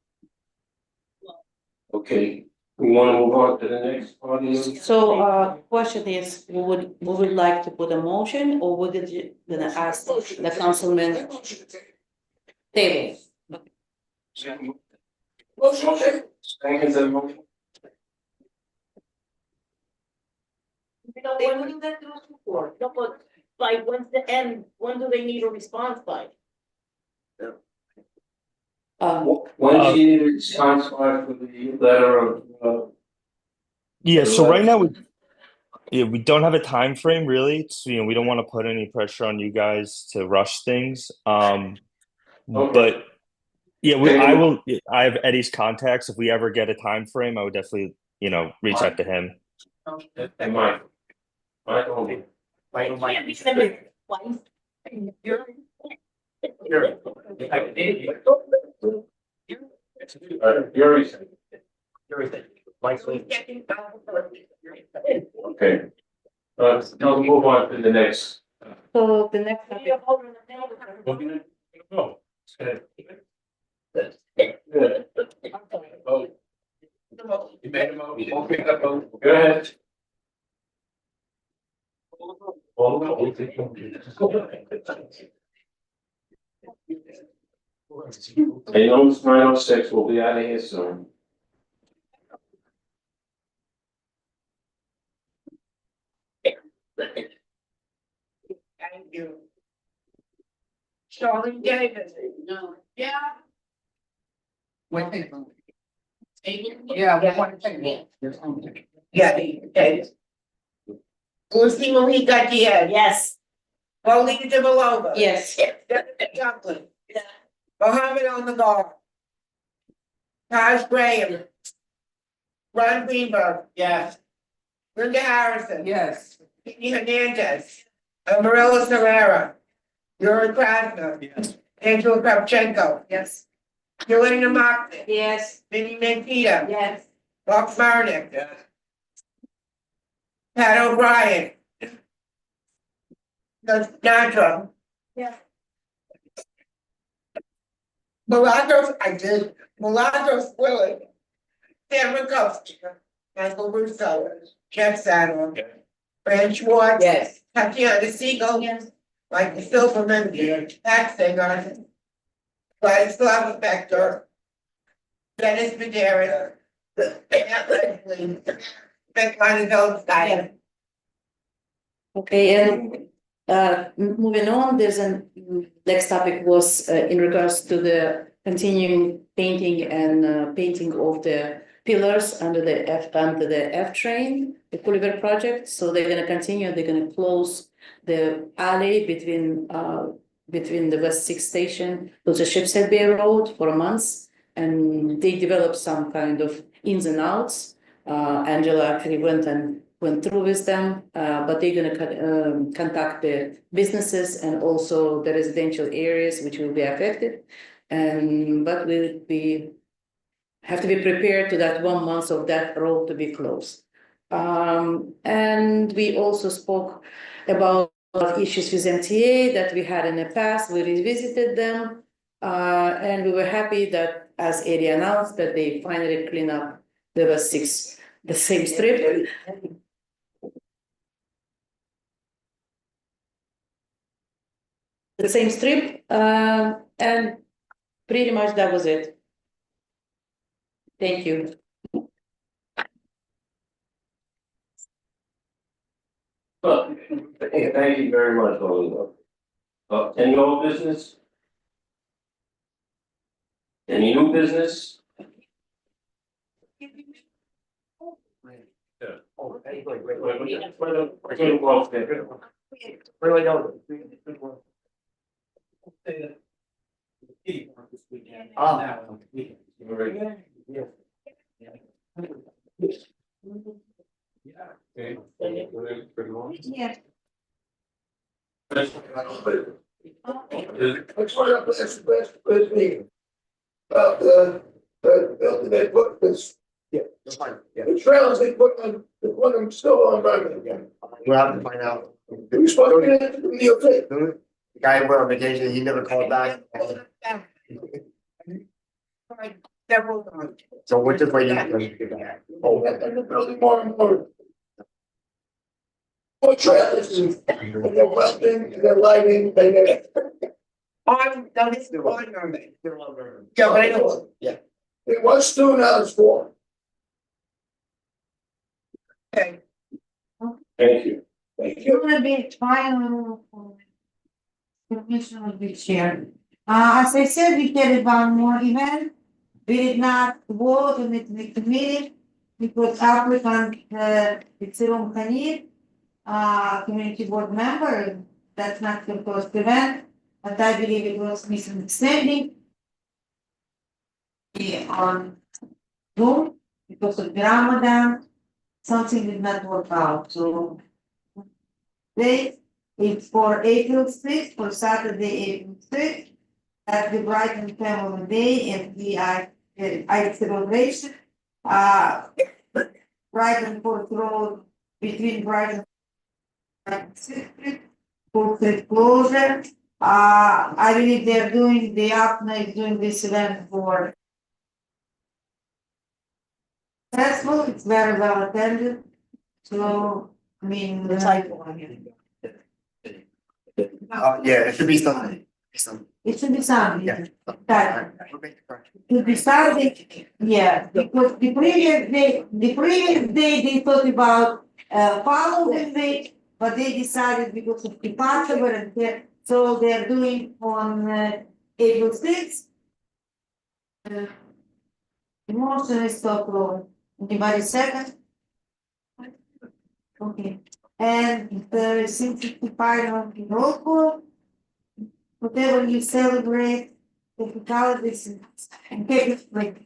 Okay, we wanna move on to the next audience. So, question is, we would like to put a motion, or would it, gonna ask the councilman table? When do that goes before? No, but like, when's the end? When do they need a response by? When do you need a response back for the letter of, Yeah, so right now we don't have a time frame really. It's, we don't want to put any pressure on you guys to rush things. But yeah, I have Eddie's contacts. If we ever get a time frame, I would definitely, reach out to him. and Mike? Can't be sending twice. Okay. Now move on to the next. So the next topic. No. You made a motion. Go ahead. I know it's 9:06, we'll be out of here soon. Thank you. Charlie Davis. No. Yeah. Yeah, we want to take it. Yeah, okay. Lucy Mohica Diaz. Yes. Paulina de Malova. Yes. Joplin. Mohammed on the guard. Taj Graham. Ron Greenberg. Yes. Linda Harrison. Yes. Pete Hernandez. Marilla Herrera. Yuri Krasner. Yes. Angela Kravchenko. Yes. Yelena Moxley. Yes. Vinnie Mankita. Yes. Bob Marnick. Yes. Pat O'Brien. Nandro. Yes. Milagros Willie. Sam Rakowski. Michael Russo. Jeff Sadler. Fran Schwartz. Yes. Tatiana Siegel. Yes. Michael Silverman. Pat Singer. Vladislav Vector. Dennis Medeiros. Ben Goldstein. Okay, and moving on, there's next topic was in regards to the continuing painting and painting of the pillars under the F train, the Culliver project. So they're gonna continue, they're gonna close the alley between the West Sixth Station to the Shipshead Bay Road for a month. And they developed some kind of ins and outs. Angela actually went through with them, but they're gonna contact the businesses and also the residential areas which will be affected. But we'll have to be prepared to that 1 month of that road to be closed. And we also spoke about issues with MTA that we had in the past. We revisited them, and we were happy that, as Eddie announced, that they finally clean up the same strip. The same strip, and pretty much that was it. Thank you. Well, thank you very much, Oliver. Any old business? Any new business? We're getting close there. Really don't. Yeah. That's what I'm, that's me. They put this. Yeah, that's fine, yeah. The trails they put on, they put them still on Birmingham. We'll have to find out. Who's supposed to get it from the okay? The guy went on vacation, he never called back. Several times. So we're just waiting for him to get back. Oh, they're building more and more. More trailers and they're welding, and they're lighting, and they're. On, no, this is on Mermaid. They're all very- Yeah, but I know. Yeah. It was 2 now it's 4. Okay. Thank you. Thank You're gonna be final. Commissioner will be chair. As I said, we carried one more event. We did not vote on it in the committee because applicant, Itzirum Khanid, community board member, that's not the first event, but I believe it was misunderstanding. On Zoom, because of the Ramadan, something did not work out, so. They, it's for April 6th, for Saturday, April 6th, at the Brighton Family Day and the I celebration. Brighton Port Road, between Brighton and Sixth Street, Port Street closure. I believe they're doing, the APNA is doing this event for successful, it's very well attended, so, I mean. The typo on here. Yeah, it should be Sunday. It should be Sunday. Yeah. That, We'll make the correction. to be Saturday, yeah, because the previous day, they thought about, following week, but they decided because of departure and there, so they're doing on, April 6th. The motion is stop roll. Anybody second? Okay, and the 65 on the roll call. Whatever you celebrate, the holidays and take it with.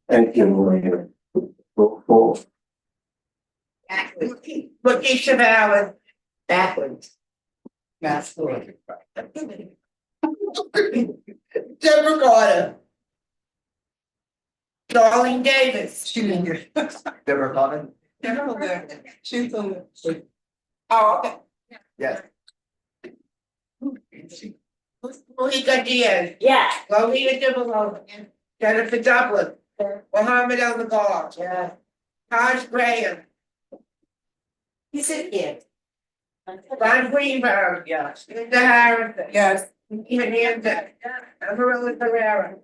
Thank you, Maria. Roll call. But each of ours backwards. That's good. Deborah Carter. Darlene Davis. Deborah Cotton? Deborah there. She's on the. Oh, okay. Yes. Monica Diaz. Yeah. Lolita DeBello. Jennifer Dublin. Mohammed El Nagar. Yeah. Taj Graham. He's in here. Ron Greenberg. Yes. Linda Harrison. Yes. Hernandez. Amarilla Herrera.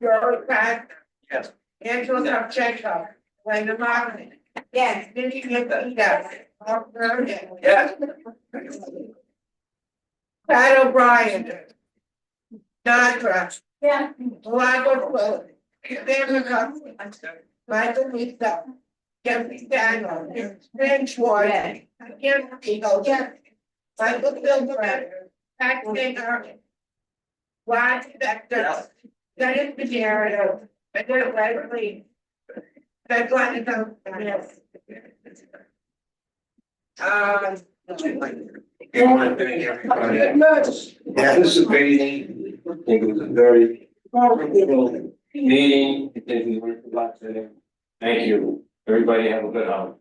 George Packer. Yes. Angela Kopchenko. Linda Martin. Yes. Minnie Nicolita. Mark Vernon. Yes. Pat O'Brien. Nadra. Yeah. Lago Quill. Sam McCutcheon. Michael Lisa. Jeffrey Daniel. Ben Schwartz. Kim Eagle. Michael Silverman. Pat Singer. Rod Spector. Dennis Maderio. And then Leslie. That's one of them. Yes. I want to thank everybody participating. I think it was a very meeting. I think we learned a lot today. Thank you. Everybody have a good holiday.